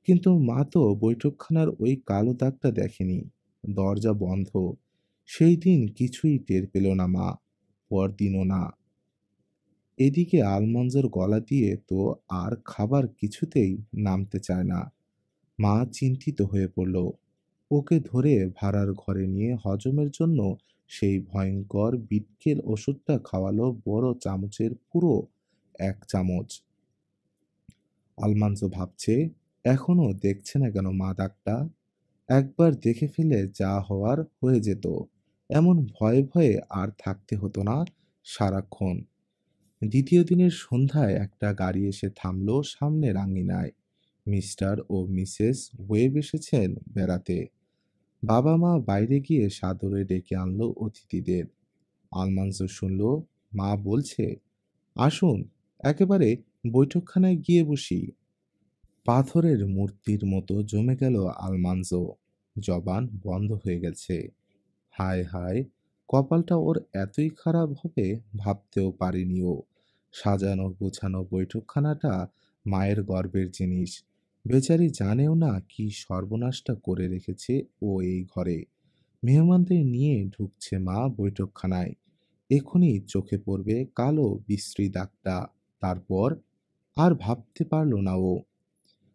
কিন্তু মা তো বৈঠকখানার ওই কালো দাগটা দেখেনি। দরজা বন্ধ। সেই দিন কিছুই টের পেল না মা, পরদিনও না। এদিকে আলমঞ্জের গলা দিয়ে তো আর খাবার কিছুতেই নামতে চায় না। মা চিন্তিত হয়ে পড়ল। ওকে ধরে ভাড়ার ঘরে নিয়ে হজমের জন্য সেই ভয়ঙ্কর বিটকেল ওষুধটা খাওয়ালো, বড় চামচের পুরো 1 চামচ। আলমান্জো ভাবছে, এখনো দেখছে না কেন মা ডাকটা? একবার দেখে ফেলে যা হওয়ার হয়ে যেত। এমন ভয়ে ভয়ে আর থাকতে হতো না সারাক্ষণ। দ্বিতীয় দিনের সন্ধ্যায় একটা গাড়ি এসে থামলো সামনের আঙিনায়। মিস্টার ও মিসেস ওয়েব এসেছেন বেড়াতে। বাবা মা বাইরে গিয়ে সাদরে ডেকে আনলো অতিথিদের। আলমান্সো শুনল মা বলছে, আসুন, একেবারে বৈঠকখানায় গিয়ে বসি। পাথরের মূর্তির মতো জমে গেল আলমান্জো। জবান বন্ধ হয়ে গেছে। হায় হায়, কপালটা ওর এতই খারাপ হবে ভাবতেও পারেনি ও। সাজানো গোছানো বৈঠকখানাটা মায়ের গর্বের জিনিস। বেচারি জানেও না কি সর্বনাশটা করে রেখেছে ও এই ঘরে। মেহমানদের নিয়ে ঢুকছে মা বৈঠকখানায়। এখনই চোখে পড়বে কালো বিশ্রী দাগটা। তারপর আর ভাবতে পারল না ও।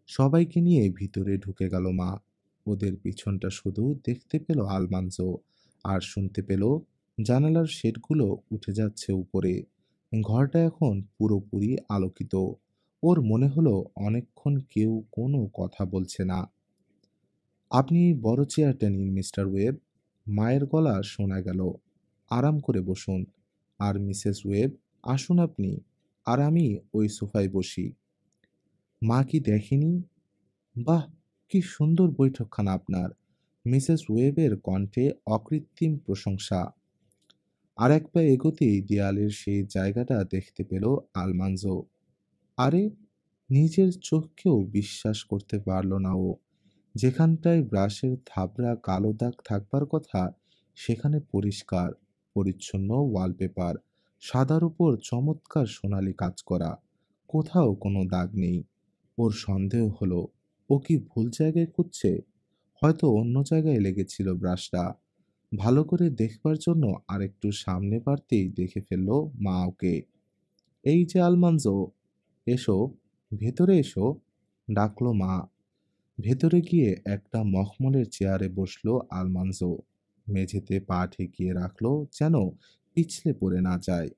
সবাইকে নিয়ে ভিতরে ঢুকে গেল মা। ওদের পিছনটা শুধু দেখতে পেল আলমান্জো, আর শুনতে পেল জানালার শেডগুলো উঠে যাচ্ছে উপরে। ঘরটা এখন পুরোপুরি আলোকিত। ওর মনে হলো অনেকক্ষণ কেউ কোনো কথা বলছে না। আপনি এই বড় চেয়ারটা নিন মিস্টার ওয়েব, মায়ের গলা শোনা গেল। আরাম করে বসুন। আর মিসেস ওয়েব, আসুন আপনি, আর আমি ওই সোফায় বসি। মা কি দেখেনি? বাহ, কি সুন্দর বৈঠকখানা আপনার! মিসেস ওয়েবের কণ্ঠে অকৃত্রিম প্রশংসা। আর এক পা এগোতেই দেয়ালের সেই জায়গাটা দেখতে পেল আলমান্জো। আরে, নিজের চোখকেও বিশ্বাস করতে পারল না ও। যেখানটায় ব্রাশের থাবড়া কালো দাগ থাকবার কথা, সেখানে পরিষ্কার পরিচ্ছন্ন ওয়ালপেপার, সাদার উপর চমৎকার সোনালি কাজ করা। কোথাও কোনো দাগ নেই। ওর সন্দেহ হলো, ও কি ভুল জায়গায় খুঁজছে? হয়তো অন্য জায়গায় লেগেছিল ব্রাশটা। ভালো করে দেখবার জন্য আরেকটু সামনে বাড়তেই দেখে ফেলল মা ওকে। এই যে আলমানজো, এসো, ভেতরে এসো, ডাকলো মা। ভেতরে গিয়ে একটা মখমলের চেয়ারে বসলো আলমানজো। মেঝেতে পা ঠেকিয়ে রাখলো যেন পিছলে পড়ে না যায়।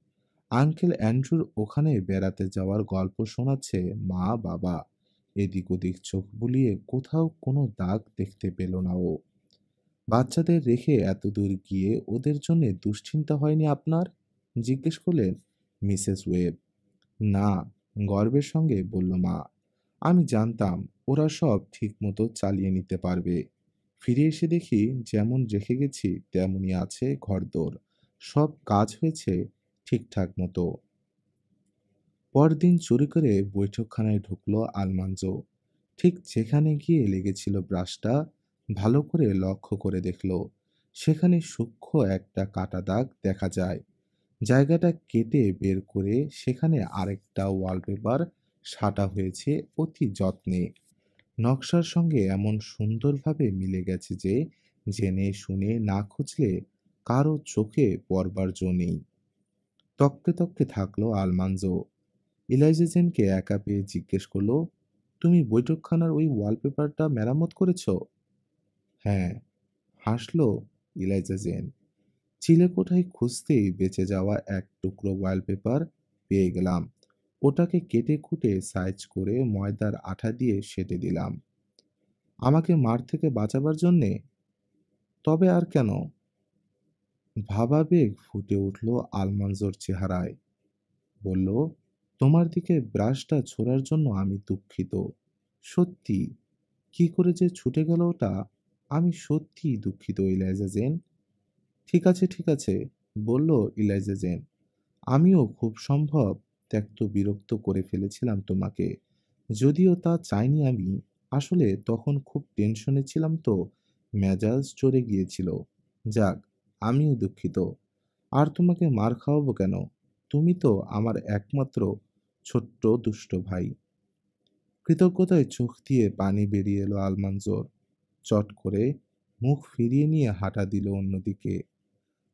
আঙ্কেল অ্যান্ড্রুর ওখানে বেড়াতে যাওয়ার গল্প শোনাচ্ছে মা বাবা। এদিক ওদিক চোখ বুলিয়ে কোথাও কোনো দাগ দেখতে পেল না ও। বাচ্চাদের রেখে এতদূর গিয়ে ওদের জন্য দুশ্চিন্তা হয়নি আপনার? জিজ্ঞেস করলেন মিসেস ওয়েব। না, গর্বের সঙ্গে বলল মা। আমি জানতাম ওরা সব ঠিকমতো চালিয়ে নিতে পারবে। ফিরে এসে দেখি যেমন রেখে গেছি তেমনই আছে ঘরদোর। সব কাজ হয়েছে ঠিকঠাক মতো। পরদিন চুরি করে বৈঠকখানায় ঢুকলো আলমানজো। ঠিক যেখানে গিয়ে লেগেছিল ব্রাশটা ভালো করে লক্ষ্য করে দেখলো সেখানে সূক্ষ্ম একটা কাটা দাগ দেখা যায়। জায়গাটা কেটে বের করে সেখানে আরেকটা ওয়ালপেপার সাঁটা হয়েছে অতি যত্নে। নকশার সঙ্গে এমন সুন্দরভাবে মিলে গেছে যে জেনে শুনে না খুঁজলে কারো চোখে পড়বার জো নেই। তককে তককে থাকলো আলমানজো। ইলাইজা জেনকে একা পেয়ে জিজ্ঞেস করলো, তুমি বৈঠকখানার ওই ওয়ালপেপারটা মেরামত করেছো? হ্যাঁ, হাসলো ইলাইজা জেন। চিলেকোঠায় খুঁজতেই বেঁচে যাওয়া এক টুকরো ওয়ালপেপার পেয়ে গেলাম। ওটাকে কেটে কুটে সাইজ করে ময়দার আঠা দিয়ে সেঁটে দিলাম। আমাকে মার থেকে বাঁচাবার জন্যে? তবে আর কেন? ভাবাবেগ ফুটে উঠল আলমানজোর চেহারায়। বলল, তোমার দিকে ব্রাশটা ছোড়ার জন্য আমি দুঃখিত। সত্যি, কি করে যে ছুটে গেল ওটা। আমি সত্যিই দুঃখিত ইলাইজা জেন। ঠিক আছে ঠিক আছে, বলল ইলাইজা জেন। আমিও খুব সম্ভব ত্যক্ত বিরক্ত করে ফেলেছিলাম তোমাকে। যদিও তা চাইনি আমি। আসলে তখন খুব টেনশনে ছিলাম তো, মেজাজ চড়ে গিয়েছিল। যাক, আমিও দুঃখিত। আর তোমাকে মার খাওয়াবো কেন? তুমি তো আমার একমাত্র ছোট্ট দুষ্ট ভাই। কৃতজ্ঞতায় চোখ দিয়ে পানি বেরিয়ে এলো আলমানজোর। চট করে মুখ ফিরিয়ে নিয়ে হাঁটা দিল অন্যদিকে।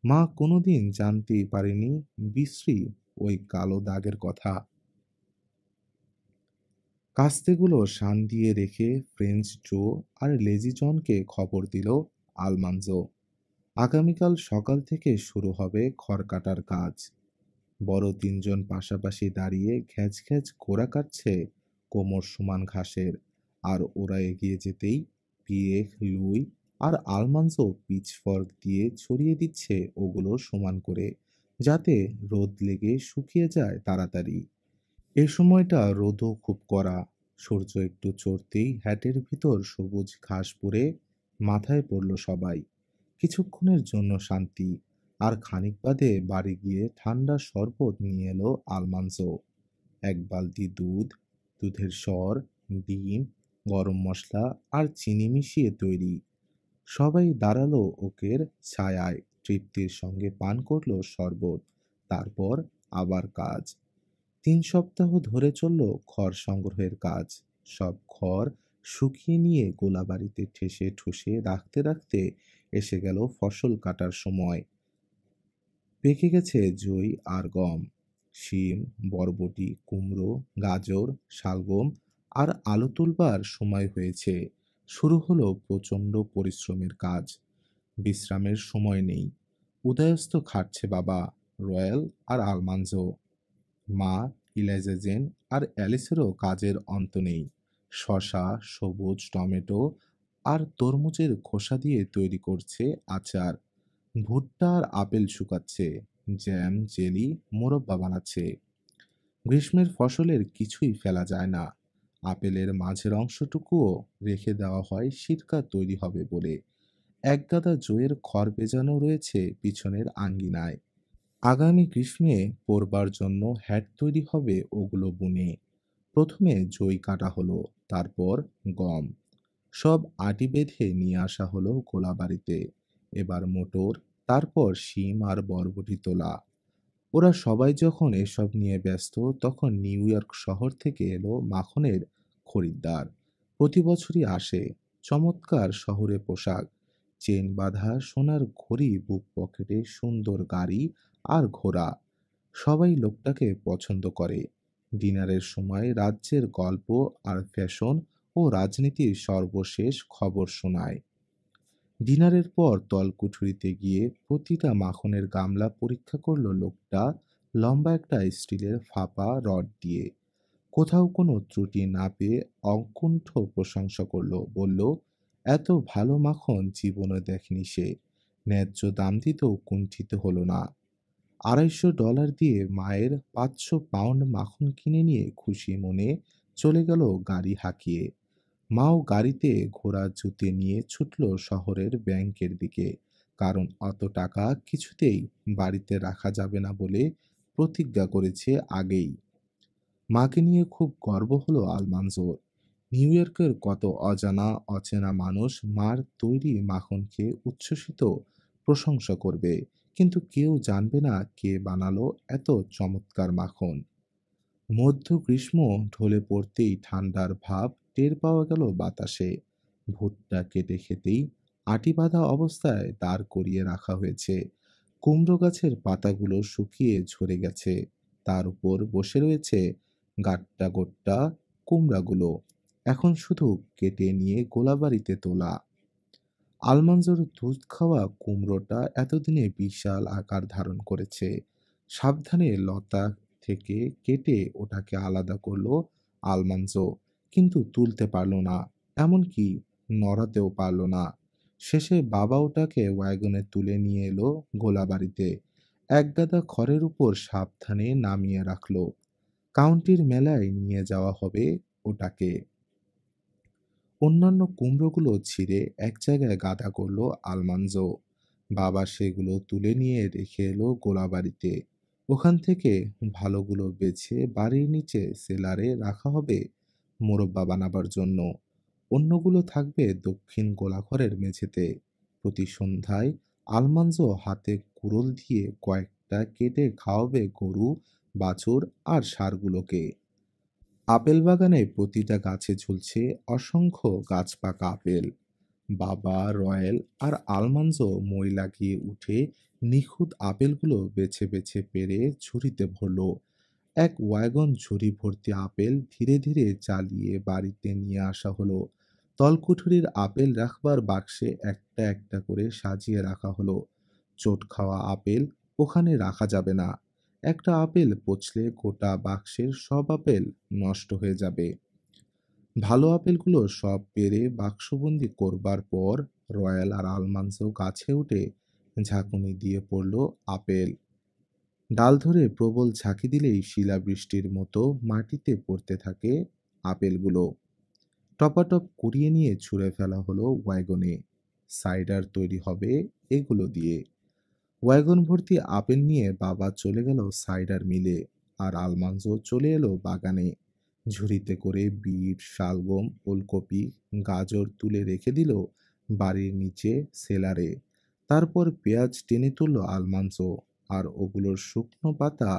মা কোনোদিন জানতেই পারেনি বিশ্রী ওই কালো দাগের কথা। কাস্তেগুলো শান দিয়ে রেখে ফ্রেঞ্চ জো আর লেজি জনকে খবর দিল আলমানজো। আগামীকাল সকাল থেকে শুরু হবে খড় কাটার কাজ। বড় তিনজন পাশাপাশি দাঁড়িয়ে ঘ্যাচ ঘ্যাচ ঘোড়া কাটছে কোমর সমান ঘাসের। আর ওরা এগিয়ে যেতেই পিয়েখ, লুই আর আলমানজো পিচফর্ক দিয়ে ছড়িয়ে দিচ্ছে ওগুলো সমান করে, যাতে রোদ লেগে শুকিয়ে যায় তাড়াতাড়ি। এ সময়টা রোদও খুব কড়া। সূর্য একটু চড়তেই হ্যাটের ভিতর সবুজ ঘাস পড়ে মাথায় পড়ল সবাই। কিছুক্ষণের জন্য শান্তি। আর খানিক বাদে বাড়ি গিয়ে ঠান্ডা শরবত নিয়ে এলো আলমানজো। এক বালতি দুধ, দুধের সর, ডিম, গরম মশলা আর চিনি মিশিয়ে তৈরি। সবাই দাঁড়ালো ওকের ছায়ায়, তৃপ্তির সঙ্গে পান করলো শরবত। তারপর আবার কাজ। ৩ সপ্তাহ ধরে চলল খড় সংগ্রহের কাজ। সব খড় শুকিয়ে নিয়ে গোলাবাড়িতে ঠেসে ঠুসে রাখতে রাখতে এসে গেল ফসল কাটার সময়। পেকে গেছে জই আর গম, শিম, বরবটি, কুমড়ো, গাজর, শালগম আর আলু তুলবার সময় হয়েছে। শুরু হলো প্রচণ্ড পরিশ্রমের কাজ। বিশ্রামের সময় নেই। উদয়স্ত খাটছে বাবা, রয়্যাল আর আলমানজো। মা, ইলাইজা জেন আর অ্যালিসেরও কাজের অন্ত নেই। শসা, সবুজ টমেটো আর তরমুজের খোসা দিয়ে তৈরি করছে আচার। ভুট্টা আর আপেল শুকাচ্ছে। জ্যাম, জেলি, মোরব্বা বানাচ্ছে। গ্রীষ্মের ফসলের কিছুই ফেলা যায় না। আপেলের মাঝের অংশটুকুও রেখে দেওয়া হয় সিরকা তৈরি হবে বলে। একগাদা জইয়ের খড় ভেজানো রয়েছে পিছনের আঙ্গিনায়। আগামী গ্রীষ্মে পরবার জন্য হ্যাট তৈরি হবে ওগুলো বুনে। প্রথমে জই কাটা হলো, তারপর গম। সব আটি বেঁধে নিয়ে আসা হলো গোলাবাড়িতে। এবার মোটর, তারপর শিম আর বরবটি তোলা। ওরা সবাই যখন এসব নিয়ে ব্যস্ত তখন নিউ ইয়র্ক শহর থেকে এলো মাখনের খরিদ্দার। প্রতি বছরই আসে। চমৎকার শহুরে পোশাক, চেন বাঁধা সোনার ঘড়ি, বুক পকেটে সুন্দর গাড়ি আর ঘোড়া। সবাই লোকটাকে পছন্দ করে। ডিনারের সময় রাজ্যের গল্প আর ফ্যাশন ও রাজনীতির সর্বশেষ খবর শোনায়। ডিনারের পর তলকুঠুরিতে গিয়ে প্রতিটা মাখনের গামলা পরীক্ষা করলো লোকটা, লম্বা একটা স্টিলের ফাঁপা রড দিয়ে। কোথাও কোনো ত্রুটি না পেয়ে অকুণ্ঠ প্রশংসা করলো, বলল, এত ভালো মাখন জীবনে দেখেনি সে। ন্যায্য দাম দিতেও কুণ্ঠিত হলো না। $250 দিয়ে মায়ের 500 পাউন্ড মাখন কিনে নিয়ে খুশি মনে চলে গেল গাড়ি হাঁকিয়ে। মাও গাড়িতে ঘোড়া জুতে নিয়ে ছুটল শহরের ব্যাংকের দিকে, কারণ অত টাকা কিছুতেই বাড়িতে রাখা যাবে না বলে প্রতিজ্ঞা করেছে আগেই। মাকে নিয়ে খুব গর্ব হলো আলমানজোর। নিউ ইয়র্কের কত অজানা অচেনা মানুষ মার তৈরি মাখন খেয়ে উচ্ছ্বসিত প্রশংসা করবে, কিন্তু কেউ জানবে না কে বানালো এত চমৎকার মাখন। মধ্য গ্রীষ্ম ঢলে পড়তেই ঠান্ডার ভাব টের পাওয়া গেল বাতাসে। ভুট্টা কেটে খেতেই আটি বাঁধা অবস্থায় দাঁড় করিয়ে রাখা হয়েছে। কুমড়ো গাছের পাতাগুলো শুকিয়ে ঝরে গেছে, তার উপর বসে রয়েছে গাট্টা গোট্টা কুমড়াগুলো, এখন শুধু কেটে নিয়ে গোলাবাড়িতে তোলা। আলমানজোর দুধ খাওয়া কুমড়োটা এতদিনে বিশাল আকার ধারণ করেছে। সাবধানে লতা থেকে কেটে ওটাকে আলাদা করলো আলমানজো, কিন্তু তুলতে পারল না, এমনকি নড়াতেও পারল না। শেষে বাবা ওটাকে ওয়াগনে তুলে নিয়ে এলো গোলাবাড়িতে। একগাদা খড়ের উপর সাবধানে নামিয়ে রাখলো। কাউন্টির মেলায় নিয়ে যাওয়া হবে ওটাকে। অন্যান্য কুমড়োগুলো ছিঁড়ে এক জায়গায় গাদা করলো আলমানজো। বাবা সেগুলো তুলে নিয়ে রেখে এলো গোলাবাড়িতে। ওখান থেকে ভালোগুলো বেছে বাড়ির নিচে সেলারে রাখা হবে মোরব্বা বানাবার জন্য। অন্যগুলো থাকবে দক্ষিণ গোলাঘরের মেঝেতে। প্রতি সন্ধ্যায় আলমানজো হাতে কুড়োল দিয়ে কয়েকটা কেটে খাওয়াবে গরু, বাছুর আর ষাঁড়গুলোকে। আপেল বাগানে প্রতিটা গাছে ঝুলছে অসংখ্য গাছপাকা আপেল। বাবা, রয়েল আর আলমানজো মই লাগিয়ে উঠে নিখুঁত আপেলগুলো বেছে বেছে পেরে ঝুড়িতে ভরল। এক ওয়াগন ঝুড়ি ভর্তি আপেল ধীরে ধীরে চালিয়ে বাড়িতে নিয়ে আসা হলো। তলকুঠুরির আপেল রাখবার বাক্সে একটা একটা করে সাজিয়ে রাখা হলো। চোট খাওয়া আপেল ওখানে রাখা যাবে না। একটা আপেল পচলে গোটা বাক্সের সব আপেল নষ্ট হয়ে যাবে। ভালো আপেলগুলো সব পেরে বাক্সবন্দি করবার পর রয়্যাল আর আলমান্সো গাছে উঠে ঝাঁকুনি দিয়ে পড়ল আপেল। ডাল ধরে প্রবল ঝাঁকি দিলেই শিলাবৃষ্টির মতো মাটিতে পড়তে থাকে আপেলগুলো। টপাটপ কুড়িয়ে নিয়ে ছুঁড়ে ফেলা হলো ওয়াগনে। সাইডার তৈরি হবে এগুলো দিয়ে। ওয়াগন ভর্তি আপেল নিয়ে বাবা চলে গেল সাইডার মিলে, আর আলমানজো চলে এলো বাগানে। ঝুড়িতে করে বিট, শালগম, ওলকপি, গাজর তুলে রেখে দিল বাড়ির নিচে সেলারে। তারপর পেঁয়াজ টেনে তুলল আলমানজো, আর ওগুলোর শুকনো পাতা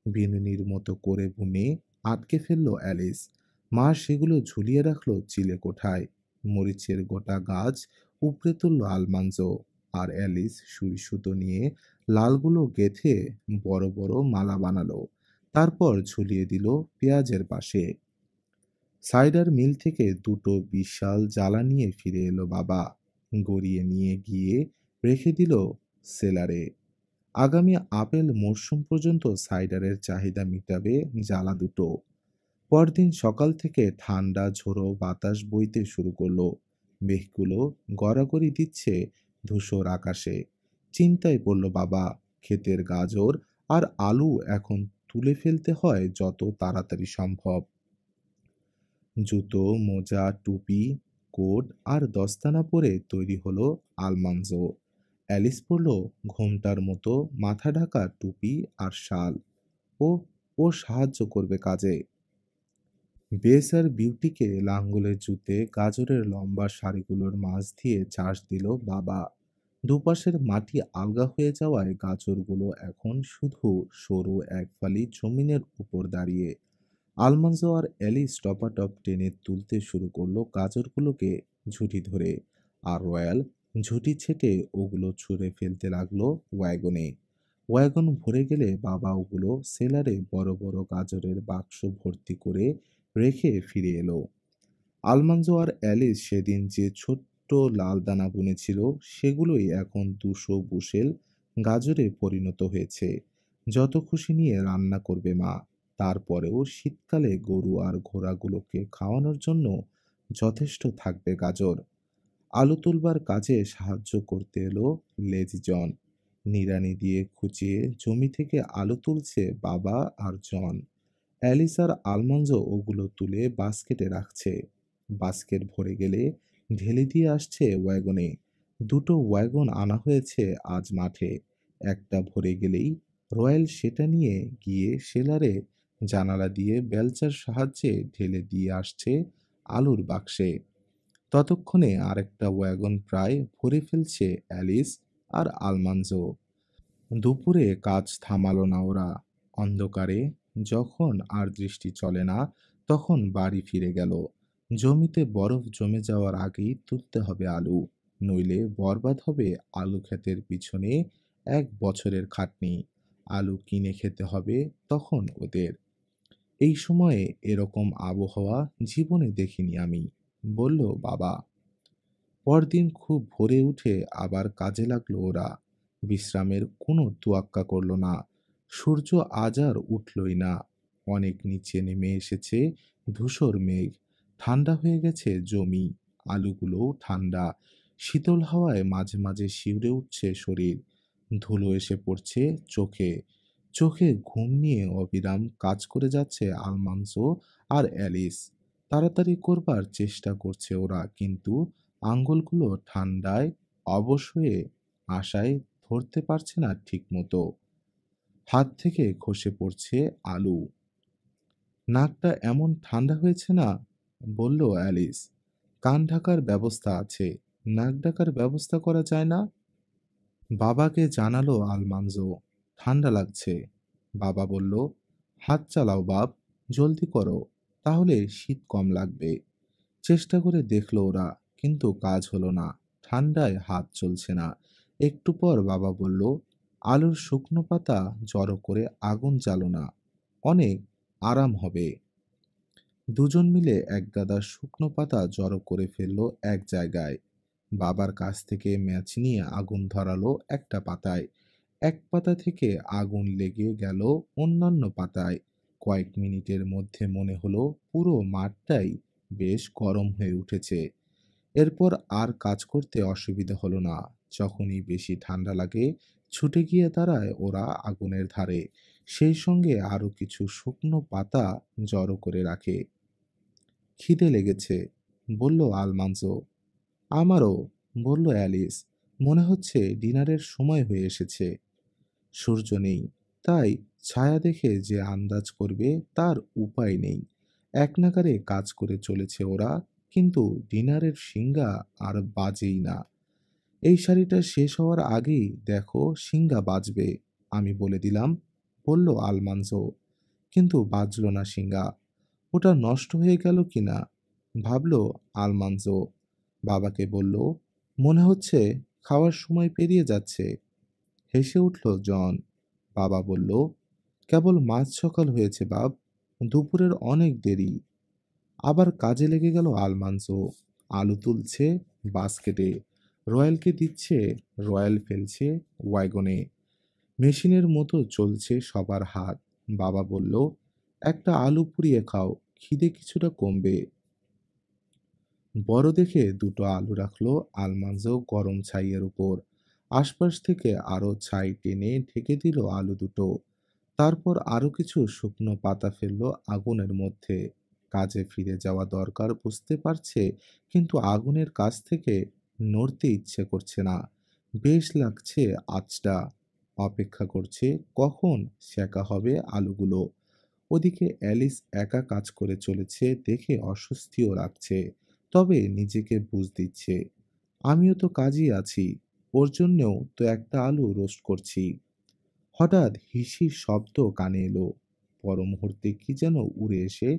বিনুনির মতো করে বুনে আটকে ফেললো অ্যালিস। মা সেগুলো ঝুলিয়ে রাখলো চিলেকোঠায়। মরিচের গোটা গাছ উপড়ে তুলল আলমানজো, আর অ্যালিস সুই সুতো নিয়ে লালগুলো গেঁথে বড় বড় মালা বানালো। তারপর ঝুলিয়ে দিল পেঁয়াজের পাশে। সাইডার মিল থেকে দুটো বিশাল জালা নিয়ে ফিরে এলো বাবা। গড়িয়ে নিয়ে গিয়ে রেখে দিল সেলারে। আগামী আপেল মরশুম পর্যন্ত সাইডারের চাহিদা মিটাবে জালা দুটো। পরদিন সকাল থেকে ঠান্ডা ঝোড়ো বাতাস বইতে শুরু করলো। মেঘগুলো গড়াগড়ি দিচ্ছে ধূসর আকাশে। চিন্তায় পড়ল বাবা। ক্ষেতের গাজর আর আলু এখন তুলে ফেলতে হয় যত তাড়াতাড়ি সম্ভব। জুতো, মোজা, টুপি, কোট আর দস্তানা পরে তৈরি হলো আলমানজো। অ্যালিস পরল ঘোমটার মতো মাথা ঢাকা টুপি আর শাল। ও ও সাহায্য করবে কাজে। বেস আর বিউটিকে লাঙ্গলের জুতে গাজরের লম্বা সারিগুলোর মাঝ দিয়ে চাষ দিল বাবা। দুপাশের মাটি আলগা হয়ে যাওয়ায় গাজরগুলো এখন শুধু সরু এক ফালি জমিনের উপর দাঁড়িয়ে। আলমানজো আর অ্যালিস টপাটপ টেনে তুলতে শুরু করলো গাজরগুলোকে ঝুঁটি ধরে, আর রয়্যাল ঝুঁটি ছেটে ওগুলো ছুঁড়ে ফেলতে লাগলো ওয়াগনে। ওয়াগন ভরে গেলে বাবা ওগুলো সেলারে বড় বড় গাজরের বাক্স ভর্তি করে রেখে ফিরে এলো। আলমানজো আর অ্যালিস সেদিন যে ছোট্ট লাল দানা বুনেছিল সেগুলোই এখন 200 বুশেল গাজরে পরিণত হয়েছে। যত খুশি নিয়ে রান্না করবে মা। তারপরেও শীতকালে গরু আর ঘোড়াগুলোকে খাওয়ানোর জন্য যথেষ্ট থাকবে গাজর। আলু তুলবার কাজে সাহায্য করতে এলো লেজি জন। নিড়ানি দিয়ে খুঁচিয়ে জমি থেকে আলু তুলছে বাবা আর জন। অ্যালিস আর আলমানজো ওগুলো তুলে বাস্কেটে রাখছে। বাস্কেট ভরে গেলে ঢেলে দিয়ে আসছে ওয়াগনে। 2টো ওয়াগন আনা হয়েছে আজ মাঠে। একটা ভরে গেলেই রয়্যাল সেটা নিয়ে গিয়ে সেলারে জানালা দিয়ে বেলচার সাহায্যে ঢেলে দিয়ে আসছে আলুর বাক্সে। ততক্ষণে আরেকটা ওয়াগন প্রায় ভরে ফেলছে অ্যালিস আর আলমানজো। দুপুরে কাজ থামালো না ওরা। অন্ধকারে, যখন আর দৃষ্টি চলে না, তখন বাড়ি ফিরে গেল। জমিতে বরফ জমে যাওয়ার আগেই তুলতে হবে আলু, নইলে বরবাদ হবে আলু ক্ষেতের পিছনে 1 বছরের খাটনি। আলু কিনে খেতে হবে তখন ওদের। এই সময়ে এরকম আবহাওয়া জীবনে দেখিনি আমি, বলল বাবা। পরদিন খুব ভোরে উঠে আবার কাজে লাগলো ওরা। বিশ্রামের কোনো তোয়াক্কা করলো না। সূর্য আজ আর উঠলই না। অনেক নিচে নেমে এসেছে ধূসর মেঘ। ঠান্ডা হয়ে গেছে জমি। আলুগুলোও ঠান্ডা। শীতল হাওয়ায় মাঝে মাঝে শিউরে উঠছে শরীর। ধুলো এসে পড়ছে চোখে। চোখে ঘুম নিয়ে অবিরাম কাজ করে যাচ্ছে আলমান্সো আর অ্যালিস। তাড়াতাড়ি করবার চেষ্টা করছে ওরা, কিন্তু আঙ্গুলগুলো ঠান্ডায় অবশ হয়ে আশায় ধরতে পারছে না ঠিক মতো। হাত থেকে খসে পড়ছে আলু। নাকটা এমন ঠান্ডা হয়েছে না, বলল অ্যালিস। কান ঢাকার ব্যবস্থা আছে, নাক ঢাকার ব্যবস্থা করা যায় না? বাবাকে জানালো আলমানজো। ঠান্ডা লাগছে। বাবা বলল, হাত চালাও বাপ, জলদি করো, তাহলে শীত কম লাগবে। চেষ্টা করে দেখলো ওরা, কিন্তু কাজ হলো না। ঠান্ডায় হাত চলছে না। একটু পর বাবা বলল, আলুর শুকনো পাতা জড়ো করে আগুন জ্বালো না, অনেক আরাম হবে। দুজন মিলে এক গাদা শুকনো পাতা জড়ো করে ফেললো এক জায়গায়। বাবার কাছ থেকে ম্যাচ নিয়ে আগুন ধরালো একটা পাতায়। এক পাতা থেকে আগুন লেগে গেল অন্যান্য পাতায়। কয়েক মিনিটের মধ্যে মনে হলো পুরো মাঠটাই বেশ গরম হয়ে উঠেছে। এরপর আর কাজ করতে অসুবিধা হলো না। যখনই বেশি ঠান্ডা লাগে, ছুটে গিয়ে দাঁড়ায় ওরা আগুনের ধারে। সেই সঙ্গে আরো কিছু শুকনো পাতা জড়ো করে রাখে। খিদে লেগেছে, বলল আলমানজো। আমারও, বলল অ্যালিস। মনে হচ্ছে ডিনারের সময় হয়ে এসেছে। সূর্য নেই, তাই ছায়া দেখে যে আন্দাজ করবে তার উপায় নেই। এক নাগাড়ে কাজ করে চলেছে ওরা, কিন্তু ডিনারের শিঙ্গা আর বাজেই না। এই শাড়িটা শেষ হওয়ার আগেই দেখো শিঙ্গা বাজবে, আমি বলে দিলাম, বলল আলমানজো। কিন্তু বাজল না শিঙ্গা। ওটা নষ্ট হয়ে গেল কিনা ভাবল আলমানজো। বাবাকে বলল, মনে হচ্ছে খাওয়ার সময় পেরিয়ে যাচ্ছে। হেসে উঠল জন। বাবা বলল, কেবল মাঝ সকাল হয়েছে বাপ, দুপুরের অনেক দেরি। আবার কাজে লেগে গেল আলমানসো। আলু তুলছে বাস্কেটে, রয়্যালকে দিচ্ছে, রয়্যাল ফেলছে ওয়াগনে। মেশিনের মতো চলছে সবার হাত। বাবা বলল, একটা আলু পুড়িয়ে খাও, খিদে কিছুটা কমবে। বড় দেখে 2টো আলু রাখলো আলমানজো গরম ছাইয়ের উপর। আশপাশ থেকে আরো ছাই টেনে ঢেকে দিল আলু দুটো। তারপর আরো কিছু শুকনো পাতা ফেললো আগুনের মধ্যে। কাজে ফিরে যাওয়া দরকার বুঝতে পারছে, কিন্তু আগুনের কাছ থেকে নড়তে ইচ্ছে করছে না। বেশ লাগছে আঁচটা। অপেক্ষা করছে কখন সেকা হবে আলুগুলো। ওদিকে অ্যালিস একা কাজ করে চলেছে দেখে অস্বস্তিও লাগছে, তবে নিজেকে বুঝ দিচ্ছে, আমিও তো কাজই আছি, ওর জন্যও তো একটা আলু রোস্ট করছি। হঠাৎ হিসির শব্দ কানে এলো। পর মুহূর্তে কি যেন উড়ে এসে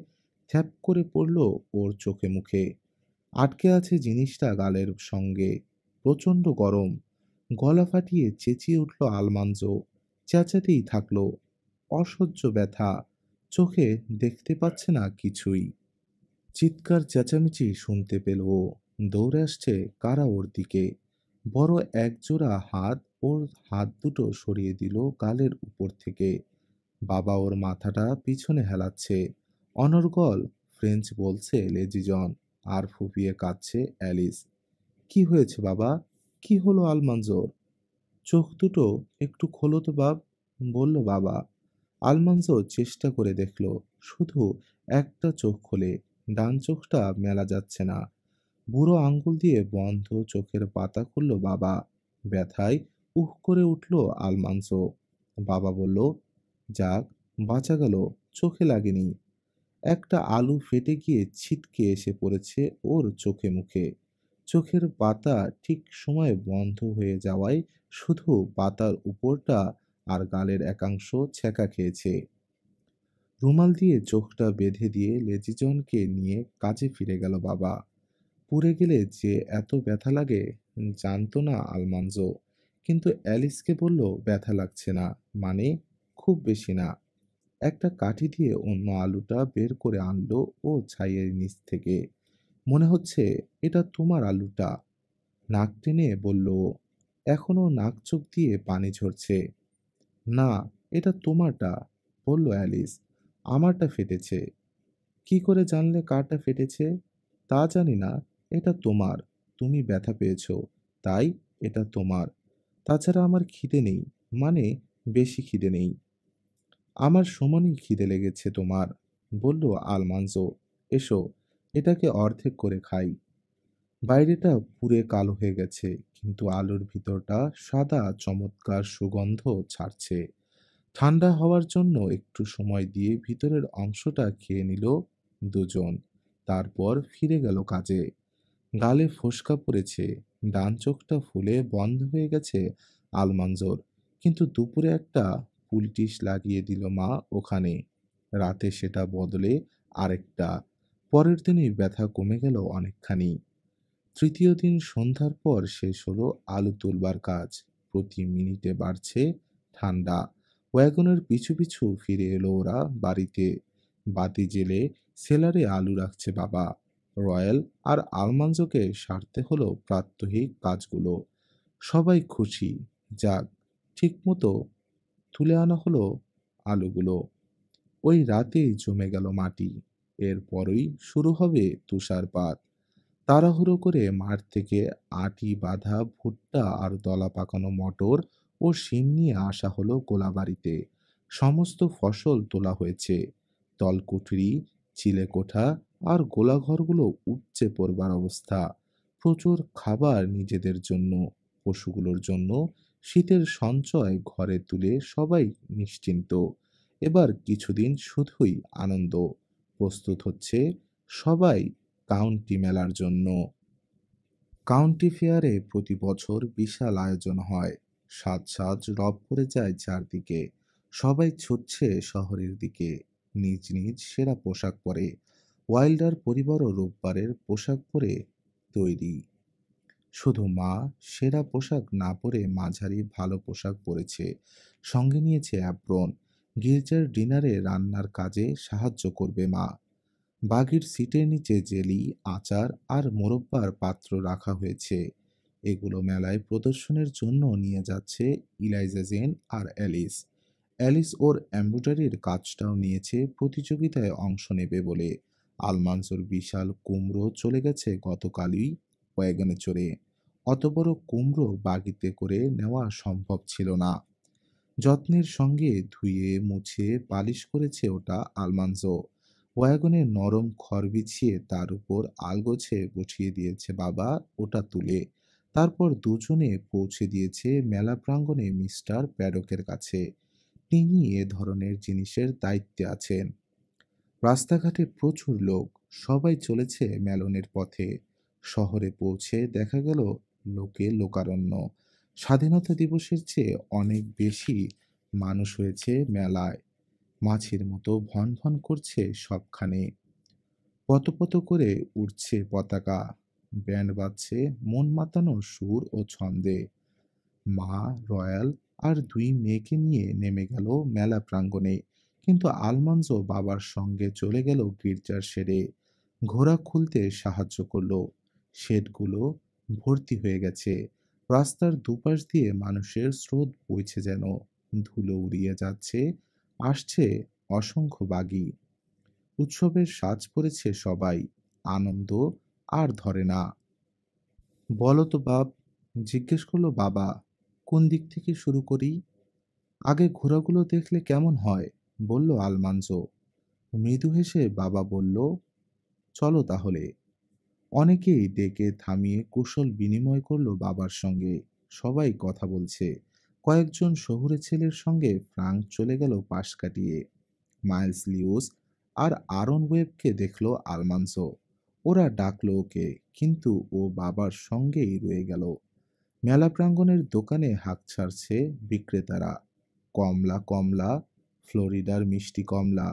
থ্যাপ করে পড়ল ওর চোখে মুখে। আটকে আছে জিনিসটা গালের সঙ্গে। প্রচণ্ড গরম। গলা ফাটিয়ে চেঁচিয়ে উঠল আলমানজো। চেঁচাতেই থাকলো। অসহ্য ব্যথা, চোখে দেখতে পাচ্ছে না কিছুই। চিৎকার চেঁচামেচি শুনতে পেল ও। দৌড়ে আসছে কারা ওর দিকে। বড় একজোড়া হাত ওর হাত দুটো সরিয়ে দিল গালের উপর থেকে। বাবা ওর মাথাটা পিছনে হেলাচ্ছে। অনর্গল ফ্রেঞ্চ বলছে লেজিজন, আর ফুপিয়ে কাঁদছে অ্যালিস। কি হয়েছে বাবা? কি হলো আলমানজোর? চোখ দুটো একটু খোলো তো বাপ, বলল বাবা। আলমানজো চেষ্টা করে দেখল, শুধু একটা চোখ খোলে, ডান চোখটা মেলা যাচ্ছে না। বুড়ো আঙ্গুল দিয়ে বন্ধ চোখের পাতা খুলল বাবা। ব্যথায় উহ করে উঠল আলমানজো। বাবা বলল, যাক, বাঁচা গেল, চোখে লাগেনি। একটা আলু ফেটে গিয়ে ছিটকে এসে পড়েছে ওর চোখে মুখে। চোখের পাতা ঠিক সময়ে বন্ধ হয়ে যাওয়ায় শুধু পাতার উপরটা আর গালের একাংশ ছেঁকা খেয়েছে। রুমাল দিয়ে চোখটা বেঁধে দিয়ে লেজিজনকে নিয়ে কাজে ফিরে গেল বাবা। পুড়ে গেলে যে এত ব্যথা লাগে জানতো না আলমানজো। কিন্তু অ্যালিসকে বলল ব্যথা লাগছে না, মানে খুব বেশি না। একটা কাঠি দিয়ে অন্য আলুটা বের করে আনলো ও ছাইয়ের নিচ থেকে। মনে হচ্ছে এটা তোমার আলুটা, নাক টেনে বলল ও। এখনো নাক চোখ দিয়ে পানি ঝরছে। না, এটা তোমারটা, বলল অ্যালিস। আমারটা ফেটেছে। কি করে জানলে কারটা ফেটেছে? তা জানি না। এটা তোমার, তুমি ব্যথা পেয়েছো, তাই এটা তোমার। তাছাড়া আমার খিদে নেই, মানে বেশি খিদে নেই। আমার সমানই খিদে লেগেছে তোমার, বলল আলমানজো। এসো, এটাকে অর্ধেক করে খাই। বাইরেটা পুড়ে কালো হয়ে গেছে, কিন্তু আলুর ভিতরটা সাদা চমৎকার সুগন্ধ ছাড়ছে। ঠান্ডা হওয়ার জন্য একটু সময় দিয়ে ভিতরের অংশটা খেয়ে নিল দুজন। তারপর ফিরে গেল কাজে। গালে ফোস্কা পড়েছে, ডান চোখটা ফুলে বন্ধ হয়ে গেছে আলমানজোর। কিন্তু দুপুরে একটা পুলটিস লাগিয়ে দিল মা ওখানে। রাতে সেটা বদলে আরেকটা। পরের দিনই ব্যথা কমে গেল অনেকখানি। তৃতীয় দিন সন্ধ্যার পর শেষ হলো আলু তুলবার কাজ। প্রতি মিনিটে বাড়ছে ঠান্ডা। ওয়াগনের পিছু পিছু ফিরে এলো ওরা বাড়িতে। বাতি জেলে সেলারে আলু রাখছে বাবা। রয়্যাল আর আলমানজোকে সারতে হলো প্রাত্যহিক কাজগুলো। সবাই খুশি। যাক, ঠিক মতো তুলে আনা হলো আলুগুলো। ওই রাতেই জমে গেল মাটি। এরপরই শুরু হবে তুষারপাত। তাড়াহুড়ো করে মাঠ থেকে আটি বাঁধা ভুট্টা আর দলা পাকানো মটর ও শিম নিয়ে আসা হলো গোলাবাড়িতে। সমস্ত ফসল তোলা হয়েছে। তলকুঠরি, চিলেকোঠা আর গোলাঘরগুলো উপচে পড়বার অবস্থা। প্রচুর খাবার নিজেদের জন্য, পশুগুলোর জন্য। শীতের সঞ্চয় ঘরে তুলে সবাই নিশ্চিন্ত। এবার কিছুদিন শুধুই আনন্দ। প্রস্তুত হচ্ছে সবাই কাউন্টি মেলার জন্য। কাউন্টি ফেয়ারে প্রতি বছর বিশাল আয়োজন হয়। সাজ সাজ রব পড়ে যায় চারদিকে। সবাই ছুটছে শহরের দিকে, নিজ নিজ সেরা পোশাক পরে। ওয়াইল্ডার পরিবারও রোববারের পোশাক পরে তৈরি। শুধু মা সেরা পোশাক না পরে মাঝারি ভালো পোশাক পরেছে। সঙ্গে নিয়েছে অ্যাপ্রন। গির্জার ডিনারে রান্নার কাজে সাহায্য করবে মা। বাঘের সিটের নিচে জেলি, আচার আর মোরব্বার পাত্র রাখা হয়েছে। এগুলো মেলায় প্রদর্শনের জন্য নিয়ে যাচ্ছে ইলাইজা জেন আর অ্যালিস। অ্যালিস ওর এমব্রয়ডারির কাজটাও নিয়েছে প্রতিযোগিতায় অংশ নেবে বলে। আলমানসোর বিশাল কুমড়ো চলে গেছে গতকালই ওয়াগনে চড়ে। অত বড় কুমড়ো বাগিতে করে নেওয়া সম্ভব ছিল না। যত্নের সঙ্গে ধুয়ে মুছে পালিশ করেছে ওটা আলমানজো। ওয়াগনে নরম খড় বিছিয়ে তার উপর আলগোছে বসিয়ে দিয়েছে বাবা ওটা তুলে। তারপর দুজনে পৌঁছে দিয়েছে মেলা প্রাঙ্গণে মিস্টার প্যাডকের কাছে। তিনি এ ধরনের জিনিসের দায়িত্বে আছেন। রাস্তাঘাটে প্রচুর লোক, সবাই চলেছে মেলনের পথে। শহরে পৌঁছে দেখা গেল লোকে লোকারণ্য। স্বাধীনতা দিবসের চেয়ে অনেক বেশি মানুষ হয়েছে মেলায়। মাছির মতো ভন ভন করছে সবখানে। পত পত করে উড়ছে পতাকা। ব্যান্ড বাজছে মন মাতানো সুর ও ছন্দে। মা, রয়্যাল আর দুই মেয়েকে নিয়ে নেমে গেল মেলা প্রাঙ্গণে। কিন্তু আলমান্জো বাবার সঙ্গে চলে গেল গির্জার শেডে। ঘোড়া খুলতে সাহায্য করলো। শেডগুলো ভর্তি হয়ে গেছে। রাস্তার দুপাশ দিয়ে মানুষের স্রোত বইছে যেন। ধুলো উড়িয়ে যাচ্ছে। আসছে অসংখ্য বাগি। উৎসবের সাজ পড়েছে সবাই। আনন্দ আর ধরে না। বলো তো বাপ, জিজ্ঞেস করলো বাবা, কোন দিক থেকে শুরু করি? আগে ঘোড়াগুলো দেখলে কেমন হয়, বলল আলমানজো। মৃদু হেসে বাবা বলল, চলো তাহলে। অনেকেই ডেকে থামিয়ে কুশল বিনিময় করলো বাবার সঙ্গে। সবাই কথা বলছে। কয়েকজন শহুরে ছেলের সঙ্গে ফ্রাঙ্ক চলে গেল পাশ কাটিয়ে। মাইলস লিউস আর আরন ওয়েবকে দেখলো আলমানসো। ওরা ডাকলো ওকে, কিন্তু ও বাবার সঙ্গেই রয়ে গেল। মেলা প্রাঙ্গণের দোকানে হাঁক ছাড়ছে বিক্রেতারা। কমলা কমলা, ফ্লোরিডার মিষ্টি কমলা,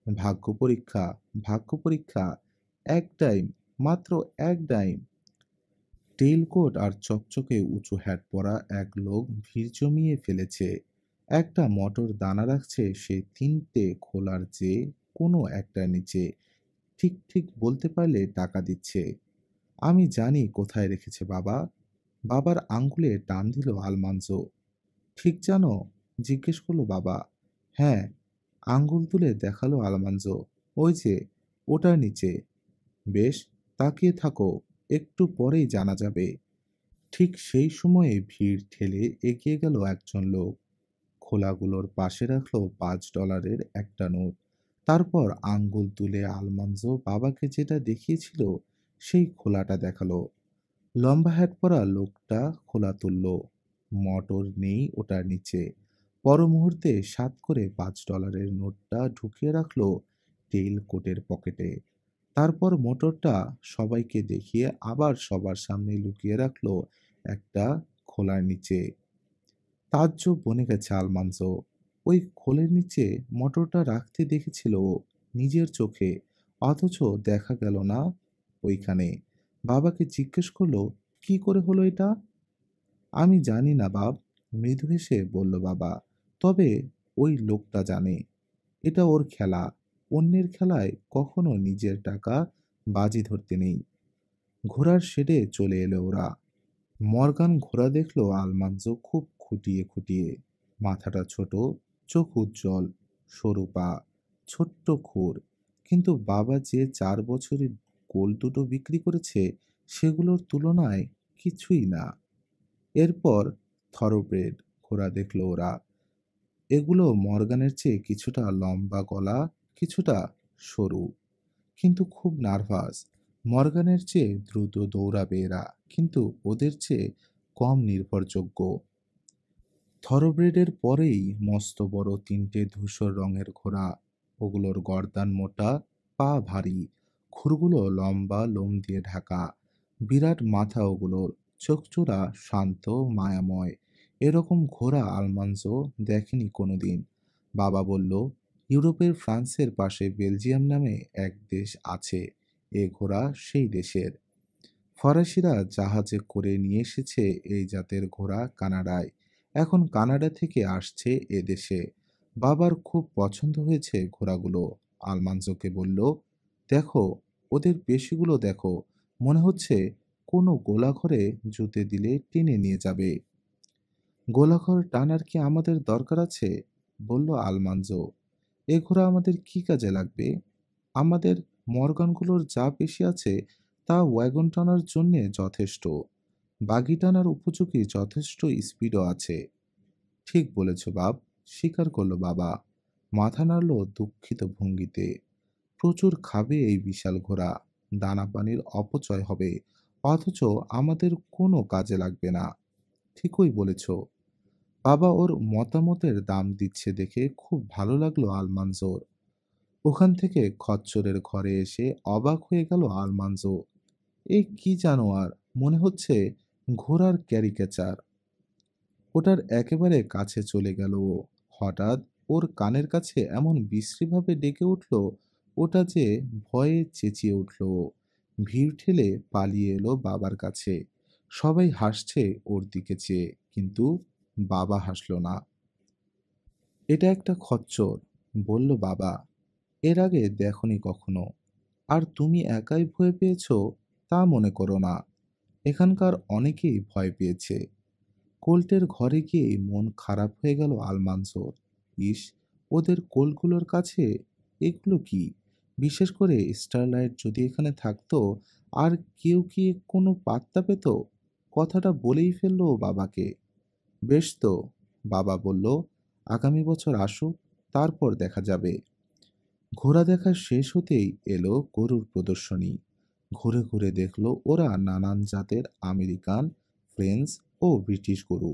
ভাগ্য পরীক্ষা, ভাগ্য পরীক্ষা, এক ডাইম, মাত্র এক ডাইম। টেইলকোট আর চকচকে উঁচু হ্যাট পরা এক লোক ভিড় জমিয়ে ফেলেছে। একটা মটর দানা রাখছে সে তিনটে খোলার চেয়ে কোনো একটার নিচে। ঠিক ঠিক বলতে পারলে টাকা দিচ্ছে। আমি জানি কোথায় রেখেছে বাবা। বাবার আঙ্গুলে টান দিল আলমানজো। ঠিক জানো? জিজ্ঞেস করলো বাবা। হ্যাঁ, আঙ্গুল তুলে দেখালো আলমানজো। ওই যে, ওটার নিচে। বেশ, তাকিয়ে থাকো, একটু পরেই জানা যাবে। ঠিক সেই সময়ে ভিড় ঠেলে এগিয়ে গেল একজন লোক। খোলাগুলোর পাশে রাখলো $5 একটা নোট। তারপর আঙ্গুল তুলে আলমানজো বাবাকে যেটা দেখিয়েছিল সেই খোলাটা দেখালো। লম্বা হ্যাট পরা লোকটা খোলা তুলল। মোটর নেই ওটার নিচে। পর মুহূর্তে সাত করে $5 নোটটা ঢুকিয়ে রাখলো টেইল কোটের পকেটে। তারপর মোটরটা সবাইকে দেখিয়ে আবার সবার সামনে লুকিয়ে রাখলো একটা খোলার নিচে। তাজ্জব বনে গেছে আলমানজো। ওই খোলের নিচে মোটরটা রাখতে দেখেছিল ও নিজের চোখে, অথচ দেখা গেল না ওইখানে। বাবাকে জিজ্ঞেস করলো, কি করে হলো এটা? আমি জানি না বাপ, মৃদু হেসে বলল বাবা। তবে ওই লোকটা জানে। এটা ওর খেলা। অন্যের খেলায় কখনো নিজের টাকা বাজি ধরতে নেই। ঘোড়ার শেডে চলে এলো ওরা। মর্গান ঘোড়া দেখল আলমানজো খুব খুঁটিয়ে খুঁটিয়ে। মাথাটা ছোট, চোখ উজ্জ্বল, সরু পা, ছোট্ট খুর। কিন্তু বাবা যে 4 বছরে গোল দুটো বিক্রি করেছে সেগুলোর তুলনায় কিছুই না। এরপর থরোব্রেড ঘোড়া দেখল ওরা। এগুলো মর্গানের চেয়ে কিছুটা লম্বা গলা, কিছুটা সরু, কিন্তু খুব নার্ভাস। মর্গানের চেয়ে দ্রুত দৌড়াবে এরা, কিন্তু ওদের চেয়ে কম নির্ভরযোগ্য। থরোব্রেডের পরেই মস্ত বড় তিনটে ধূসর রঙের ঘোড়া। ওগুলোর গর্দান মোটা, পা ভারী, খুরগুলো লম্বা লোম দিয়ে ঢাকা। বিরাট মাথা ওগুলোর, চোখচোরা শান্ত, মায়াময়। এরকম ঘোড়া আলমানজো দেখেনি কোনোদিন। বাবা বলল, ইউরোপের ফ্রান্সের পাশে বেলজিয়াম নামে এক দেশ আছে। এ ঘোড়া সেই দেশের। ফরাসিরা জাহাজে করে নিয়ে এসেছে এই জাতের ঘোড়া কানাডায়। এখন কানাডা থেকে আসছে এদেশে। বাবার খুব পছন্দ হয়েছে ঘোড়াগুলো। আলমানজোকে বলল, দেখো, ওদের পেশিগুলো দেখো, মনে হচ্ছে কোনো গোলাঘরে জুতে দিলে টেনে নিয়ে যাবে। গোলাঘর টানার কি আমাদের দরকার আছে? বলল আলমানজো। এ ঘোড়া আমাদের কি কাজে লাগবে? আমাদের মরগানগুলোর যা পেশি আছে তা ওয়াগন টানার জন্যে যথেষ্ট। বাগি টানার উপযোগী যথেষ্ট স্পিডও আছে। ঠিক বলেছ বাপ, স্বীকার করল বাবা। মাথা নাড়ল দুঃখিত ভঙ্গিতে। প্রচুর খাবে এই বিশাল ঘোড়া। দানা পানির অপচয় হবে, অথচ আমাদের কোনো কাজে লাগবে না। ঠিকই বলেছ। বাবা ওর মতামতের দাম দিচ্ছে দেখে খুব ভালো লাগলো আলমানজোর। ওখান থেকে খচ্চরের ঘরে এসে অবাক হয়ে গেল আলমানজো। এ কি জানোয়ার, মনে হচ্ছে ঘোড়ার ক্যারিকেচার। ওটার একেবারে কাছে চলে গেল ও। হঠাৎ ওর কানের কাছে এমন বিশ্রীভাবে ডেকে উঠল, ওটা যে ভয়ে চেঁচিয়ে উঠল ও। ভিড় ঠেলে পালিয়ে এলো বাবার কাছে। সবাই হাসছে ওর দিকে চেয়ে, কিন্তু বাবা হাসল না। এটা একটা খচ্চর, বলল বাবা। এর আগে দেখনি কখনো। আর তুমি একাই ভয় পেয়েছ তা মনে করো না, এখানকার অনেকেই ভয় পেয়েছে। কোল্টের ঘরে গিয়ে মন খারাপ হয়ে গেল আলমানসোর। ইস, ওদের কোল্টগুলোর কাছে এগুলো কি! বিশেষ করে স্টারলাইট যদি এখানে থাকতো, আর কেউ কি কোনো পাত্তা পেত? কথাটা বলেই ফেললো ও বাবাকে। বেশ তো, বাবা বলল, আগামী বছর আসুক, তারপর দেখা যাবে। ঘোড়া দেখা শেষ হতেই এলো গরুর প্রদর্শনী। ঘুরে ঘুরে দেখলো ওরা নানান জাতের আমেরিকান, ফ্রেঞ্চ ও ব্রিটিশ গরু।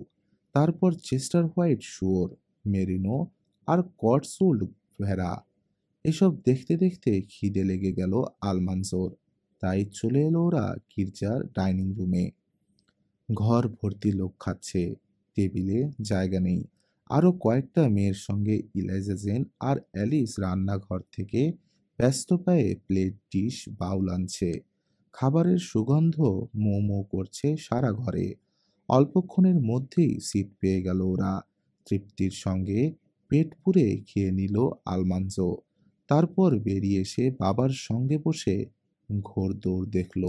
তারপর চেস্টার হোয়াইট শুয়োর, মেরিনো আর কটসউল্ড ভেড়া। এসব দেখতে দেখতে খিদে লেগে গেল আলমানজোর। তাই চলে এলো ওরা গির্জার ডাইনিং রুমে। ঘর ভর্তি লোক খাচ্ছে, টেবিলে জায়গা নেই। আরো কয়েকটা মেয়ের সঙ্গে ইলাইজা জেন আর অ্যালিস রান্নাঘর থেকে ব্যস্ত পায়ে প্লেট, ডিশ, বাউল আনছে। খাবারের সুগন্ধ মো মো করছে সারা ঘরে। অল্পক্ষণের মধ্যেই সিট পেয়ে গেল ওরা। তৃপ্তির সঙ্গে পেট পুরে খেয়ে নিল আলমানজো। তারপর বেরিয়ে এসে বাবার সঙ্গে বসে ঘোড়দৌড় দেখল।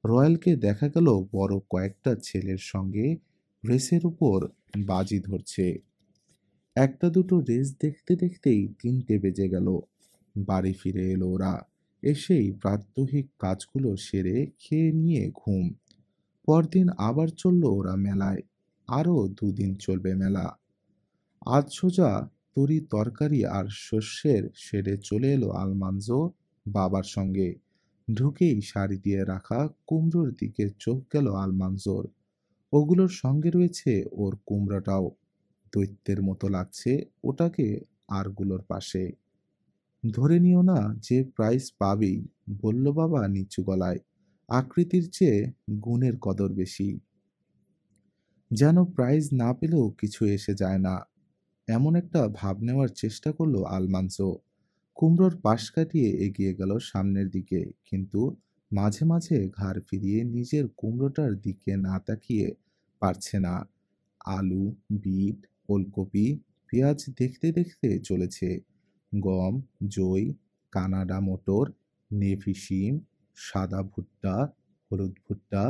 রয়্যালকে দেখা গেল বড় কয়েকটা ছেলের সঙ্গে রেসের উপর বাজি ধরছে। একটা দুটো রেস দেখতে দেখতেই 3টে বেজে গেল। বাড়ি ফিরে এলো ওরা। এসেই প্রাত্যহিক কাজগুলো সেরে খেয়ে নিয়ে ঘুম। পরদিন আবার চলল ওরা মেলায়। আরো 2 দিন চলবে মেলা। আজ সোজা তরি তরকারি আর শস্যের শেডে চলে এলো আলমানজো বাবার সঙ্গে। ঢুকেই শাড়ি দিয়ে রাখা কুমড়োর দিকে চোখ গেল আলমানজোর। ওগুলোর সঙ্গে রয়েছে ওর কুমড়াটাও। দৈত্যের মতো লাগছে ওটাকে আরগুলোর পাশে। ধরে নিও না যে প্রাইজ পাবেই, বলল বাবা নিচু গলায়। আকৃতির চেয়ে গুণের কদর বেশি। যেন প্রাইজ না পেলেও কিছু এসে যায় না, এমন একটা ভাব নেওয়ার চেষ্টা করলো আলমানসো। কুমড়োর পাশ কাটিয়ে এগিয়ে গেল সামনের দিকে, কিন্তু মাঝে মাঝে ঘাড় ফিরিয়ে নিজের কুমড়োটার দিকে না তাকিয়ে পারছে না। আলু, বিট, ওলকপি, পেঁয়াজ দেখতে দেখতে চলেছে। গম, জই, কানাডা মটর, নেভি শিম, সাদা ভুট্টা, হলুদ ভুট্টা,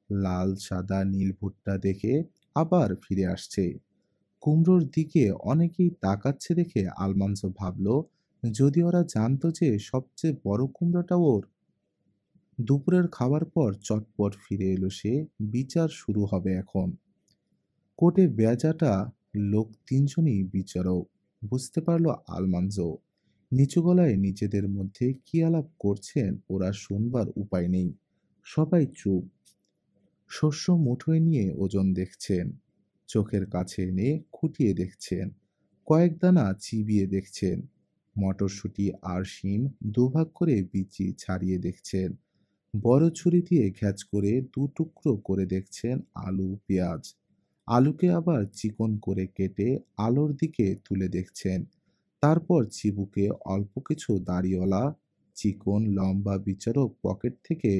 লাল সাদা নীল ভুট্টা দেখে আবার ফিরে আসছে। কুমড়োর দিকে অনেকেই তাকাচ্ছে দেখে আলমান্সো ভাবল, যদি ওরা জানতো যে সবচেয়ে বড় কুমড়োটা ওর। দুপুরের খাবার পর চটপট ফিরে এলো সে। বিচার শুরু হবে এখন। কোর্টে বেজাটা লোক 3জনই বিচারক, বুঝতে পারলো আলমানজো। নিচু গলায় নিজেদের মধ্যে কি আলাপ করছেন ওরা শুনবার উপায় নেই। সবাই চুপ। শস্য মুঠোয় নিয়ে ওজন দেখছেন, চোখের কাছে এনে খুঁটিয়ে দেখছেন, কয়েক দানা চিবিয়ে দেখছেন। মটরশুঁটি আর শিম দুভাগ করে বিচি ছাড়িয়ে দেখছেন। বড় ছুরি দিয়ে ঘ্যাঁচ করে 2 টুকরো করে দেখছেন আলু, পেঁয়াজ। আলুকে আবার চিকন করে কেটে আলোর দিকে তুলে দেখছেন। তারপর চিবুকে অল্প কিছু দাড়িওয়ালা চিকন লম্বা বিচারক পকেট থেকে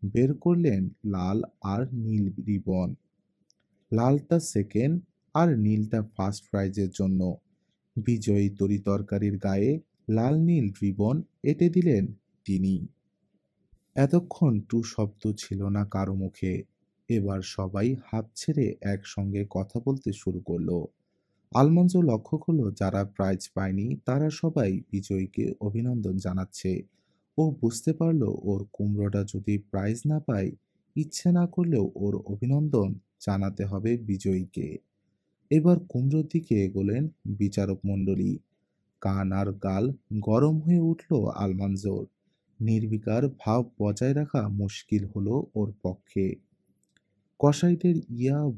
বের করলেন লাল আর নীল রিবন। লালটা সেকেন্ড আর নীলটা ফার্স্ট প্রাইজের জন্য। বিজয়ী তরিতরকারির গায়ে লাল নীল রিবন এঁটে দিলেন তিনি। এতক্ষণ টু শব্দ ছিল না কারো মুখে। এবার সবাই হাঁপ ছেড়ে একসঙ্গে কথা বলতে শুরু করলো। আলমঞ্জো লক্ষ্য করলো যারা প্রাইজ পায়নি তারা সবাই বিজয়ীকে অভিনন্দন জানাচ্ছে। ও বুঝতে পারলো ওর কুমড়োটা যদি প্রাইজ না পায়, ইচ্ছে না করলেও ওর অভিনন্দন জানাতে হবে বিজয়ীকে। এবার কুমড়োর দিকে এগোলেন বিচারক মণ্ডলী। কান আর গাল গরম হয়ে উঠল আলমানজোর। নির্বিকার ভাব বজায় রাখা মুশকিল হলো ওর পক্ষে। কসাইদের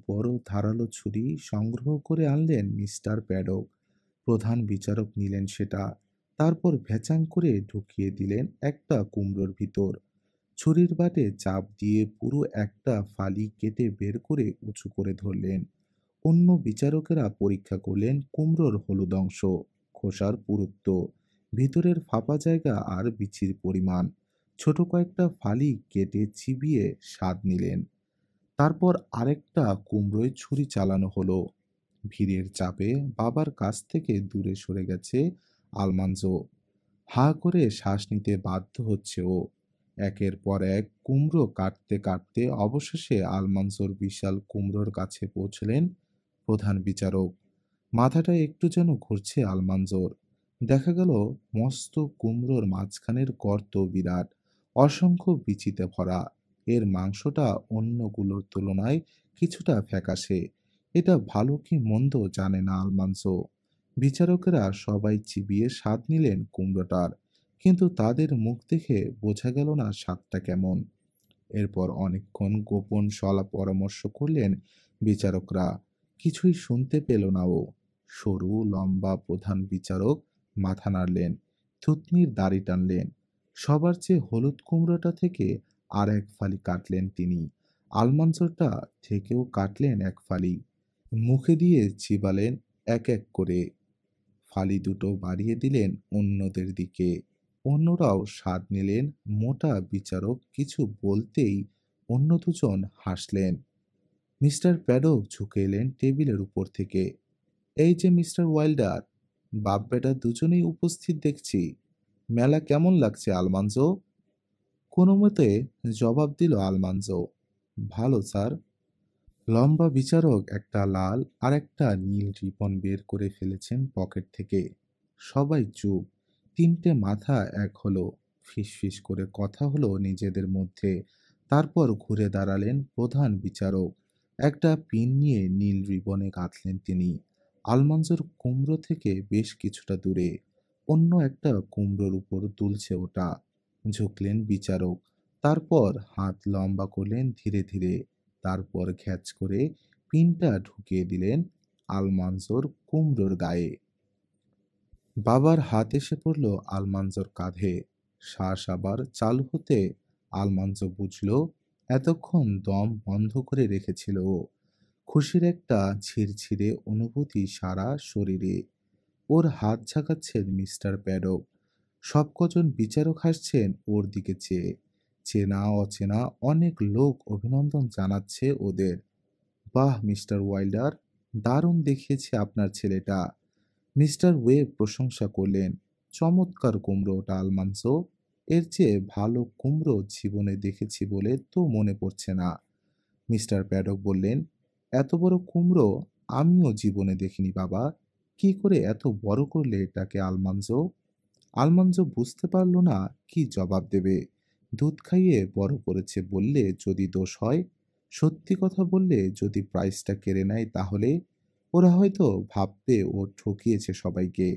বড় ধারালো ছুরি সংগ্রহ করে আনলেন মিস্টার প্যাডক। প্রধান বিচারক নিলেন সেটা। তারপর ভেচাং করে ঢুকিয়ে দিলেন একটা কুমড়োর ভিতর। ছুরির বাটে চাপ দিয়ে পুরো একটা ফালি কেটে বের করে উঁচু করে ধরলেন। অন্য বিচারকেরা পরীক্ষা করলেন কুমড়োর হলুদ অংশ, খোসার পুরুত্ব, ভিতরের ফাঁপা জায়গা আর বিচির পরিমাণ। ছোট কয়েকটা ফালি কেটে চিবিয়ে স্বাদ নিলেন। তারপর আরেকটা কুমড়োয় ছুরি চালানো হলো। ভিড়ের চাপে বাবার কাছ থেকে দূরে সরে গেছে আলমানজো। হা করে শ্বাস নিতে বাধ্য হচ্ছে ও। একের পর এক কুমড়ো কাটতে কাটতে অবশেষে আলমানজোর বিশাল কুমড়োর কাছে পৌঁছলেন প্রধান বিচারক। মাথাটা একটু যেন ঘুরছে আলমানজোর। দেখা গেল মস্ত কুমড়োর মাঝখানের গর্ত বিরাট, অসংখ্য বিচিতে ভরা। এর মাংসটা অন্যগুলোর তুলনায় কিছুটা ফ্যাকাশে। এটা ভালো কি মন্দ জানে না আলমানজো। বিচারকেরা সবাই চিবিয়ে স্বাদ নিলেন কুমড়োটার, কিন্তু তাদের মুখ দেখে বোঝা গেল না স্বাদটা কেমন। এরপর অনেকক্ষণ গোপন সলা পরামর্শ করলেন বিচারকরা। কিছুই শুনতে পেল না ও। সরু লম্বা প্রধান বিচারক মাথা নাড়লেন, থুতনির দাড়ি টানলেন। সবার চেয়ে হলুদ কুমড়োটা থেকে আর এক ফালি কাটলেন তিনি। আলমাঞ্জরটা থেকেও কাটলেন এক ফালি। মুখে দিয়ে চিবালেন এক এক করে। ফালি দুটো বাড়িয়ে দিলেন অন্যদের দিকে। অন্যরাও স্বাদ নিলেন। মোটা বিচারক কিছু বলতেই অন্য দুজন হাসলেন। মিস্টার প্যাডক ঝুঁকে এলেন টেবিলের উপর থেকে। এই যে মিস্টার ওয়াইল্ডার, বাপ বেটা দুজনেই উপস্থিত দেখছি। মেলা কেমন লাগছে আলমানজো? কোনো মতে জবাব দিল আলমানজো। ভালো স্যার। লম্বা বিচারক একটা লাল আর একটা নীল রিবন বের করে ফেলেছেন পকেট থেকে। সবাই চুপ। তিনটে মাথা এক হলো। ফিসফিস করে কথা হলো নিজেদের মধ্যে। তারপর ঘুরে দাঁড়ালেন প্রধান বিচারক। একটা পিন নিয়ে নীল রিবনে গাঁথলেন তিনি। আলমাঞ্জোর কুমড়ো থেকে বেশ কিছুটা দূরে অন্য একটা কুমড়োর উপর দুলছে ওটা। ঝুঁকলেন বিচারক। তারপর হাত লম্বা করলেন ধীরে ধীরে। তারপর ঘ্যাঁচ করে পিনটা ঢুকিয়ে দিলেন আলমানজোর কুমড়োর গায়ে। বাবার হাত এসে পড়ল আলমানজোর কাঁধে। শ্বাস আবার চালু হতে আলমানজো বুঝল এতক্ষণ দম বন্ধ করে রেখেছিল ও। খুশির একটা ঝিরঝিরে অনুভূতি সারা শরীরে। ওর হাত ঝাঁকাচ্ছেন মিস্টার প্যাডক। সব কজন বিচারক হাসছেন ওর দিকে চেয়ে। চেনা অচেনা অনেক লোক অভিনন্দন জানাচ্ছে ওদের। বাহ মিস্টার ওয়াইল্ডার, দারুণ দেখিয়েছে আপনার ছেলেটা। মিস্টার ওয়েব প্রশংসা করলেন। চমৎকার কুমড়ো ওটা আলমানসো। এর চেয়ে ভালো কুমড়ো জীবনে দেখেছি বলে তো মনে পড়ছে না। মিস্টার প্যাডক বললেন, এত বড় কুমড়ো আমিও জীবনে দেখিনি বাবা। কি করে এত বড় করলে এটাকে আলমানজো? আলমানজো বুঝতে পারল না কি জবাব দেবে। দুধ খাইয়ে বড় করেছে বললে যদি দোষ হয়, সত্যি কথা বললে যদি প্রাইজটা কেড়ে নেয় তাহলে? ওরা হয়তো ভাববে ও ঠকিয়েছে সবাইকে।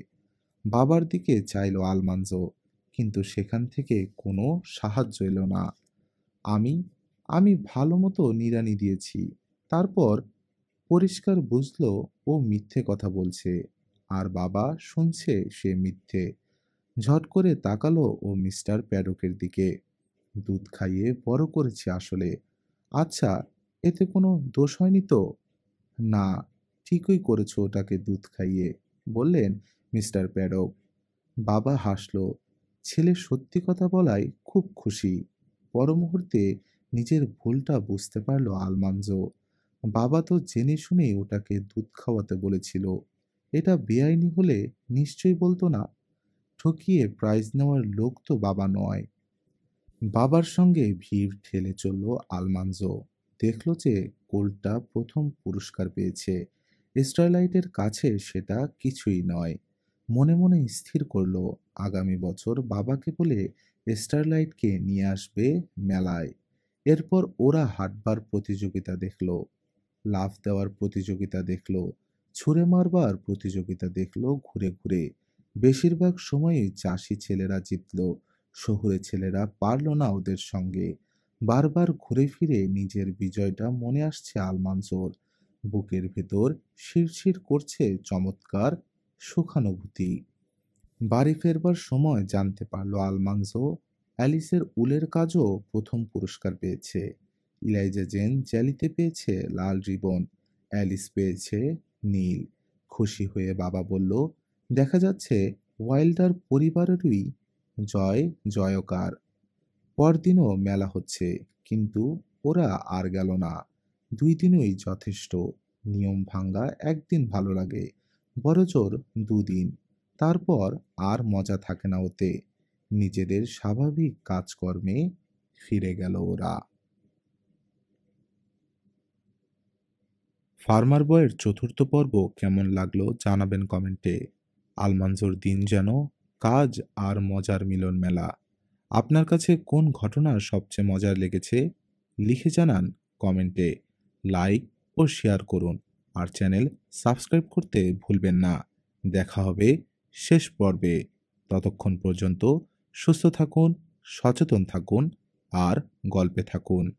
বাবার দিকে চাইল আলমানজো, কিন্তু সেখান থেকে কোনো সাহায্য এলো না। আমি আমি ভালো মতো নিড়ানি দিয়েছি। তারপর পরিষ্কার বুঝলো ও মিথ্যে কথা বলছে, আর বাবা শুনছে সে মিথ্যে। ঝট করে তাকালো ও মিস্টার প্যাডকের দিকে। দুধ খাইয়ে বড় করেছি আসলে। আচ্ছা, এতে কোনো দোষ হয়নি তো? না, ঠিকই করেছো ওটাকে দুধ খাইয়ে, বললেন মিস্টার প্যাডক। বাবা হাসল। ছেলে সত্যি কথা বলায় খুব খুশি। পর মুহূর্তে নিজের ভুলটা বুঝতে পারল আলমানজো। বাবা তো জেনে শুনেই ওটাকে দুধ খাওয়াতে বলেছিল। এটা বেআইনি হলে নিশ্চয়ই বলতো না। ঠকিয়ে প্রাইজ নেওয়ার লোক তো বাবা নয়। বাবার সঙ্গে ভিড় ঠেলে চলল আলমানজো। দেখল যে কোলটা প্রথম পুরস্কার পেয়েছে। স্টারলাইটের কাছে সেটা কিছুই নয়। মনে মনে স্থির করল আগামী বছর বাবাকে বলে স্টারলাইটকে নিয়ে আসবে মেলায়। এরপর ওরা হাঁটবার প্রতিযোগিতা দেখল, লাফ দেওয়ার প্রতিযোগিতা দেখল, ছুঁড়ে মারবার প্রতিযোগিতা দেখল ঘুরে ঘুরে। বেশিরভাগ সময়ই চাষি ছেলেরা জিতল। শহুরে ছেলেরা পারল না ওদের সঙ্গে। বারবার ঘুরে ফিরে নিজের বিজয়টা মনে আসছে আলমানজোর। বুকের ভেতর শিরশির করছে চমৎকার সুখানুভূতি। বাড়ি ফেরবার সময় জানতে পারল আলমানজো অ্যালিসের উলের কাজও প্রথম পুরস্কার পেয়েছে। ইলাইজা জেন জ্যালিতে পেয়েছে লাল রিবন, অ্যালিস পেয়েছে নীল। খুশি হয়ে বাবা বলল, দেখা যাচ্ছে ওয়াইল্ডার পরিবারেরই জয় জয়কার। পরদিনও মেলা হচ্ছে, কিন্তু ওরা আর গেল না। 2 দিনই যথেষ্ট। নিয়ম ভাঙা একদিন ভালো লাগে, বড়জোর দুদিন, তারপর আর মজা থাকে না ওতে। নিজেদের স্বাভাবিক কাজকর্মে ফিরে গেল ওরা। ফার্মার বয়ের চতুর্থ পর্ব কেমন লাগলো জানাবেন কমেন্টে। আলমানজোর দিন যেন কাজ আর মজার মিলন মেলা। আপনার কাছে কোন ঘটনা সবচেয়ে মজার লেগেছে লিখে জানান কমেন্টে। লাইক ও শেয়ার করুন আর চ্যানেল সাবস্ক্রাইব করতে ভুলবেন না। দেখা হবে শেষ পর্বে। ততক্ষণ পর্যন্ত সুস্থ থাকুন, সচেতন থাকুন আর গল্পে থাকুন।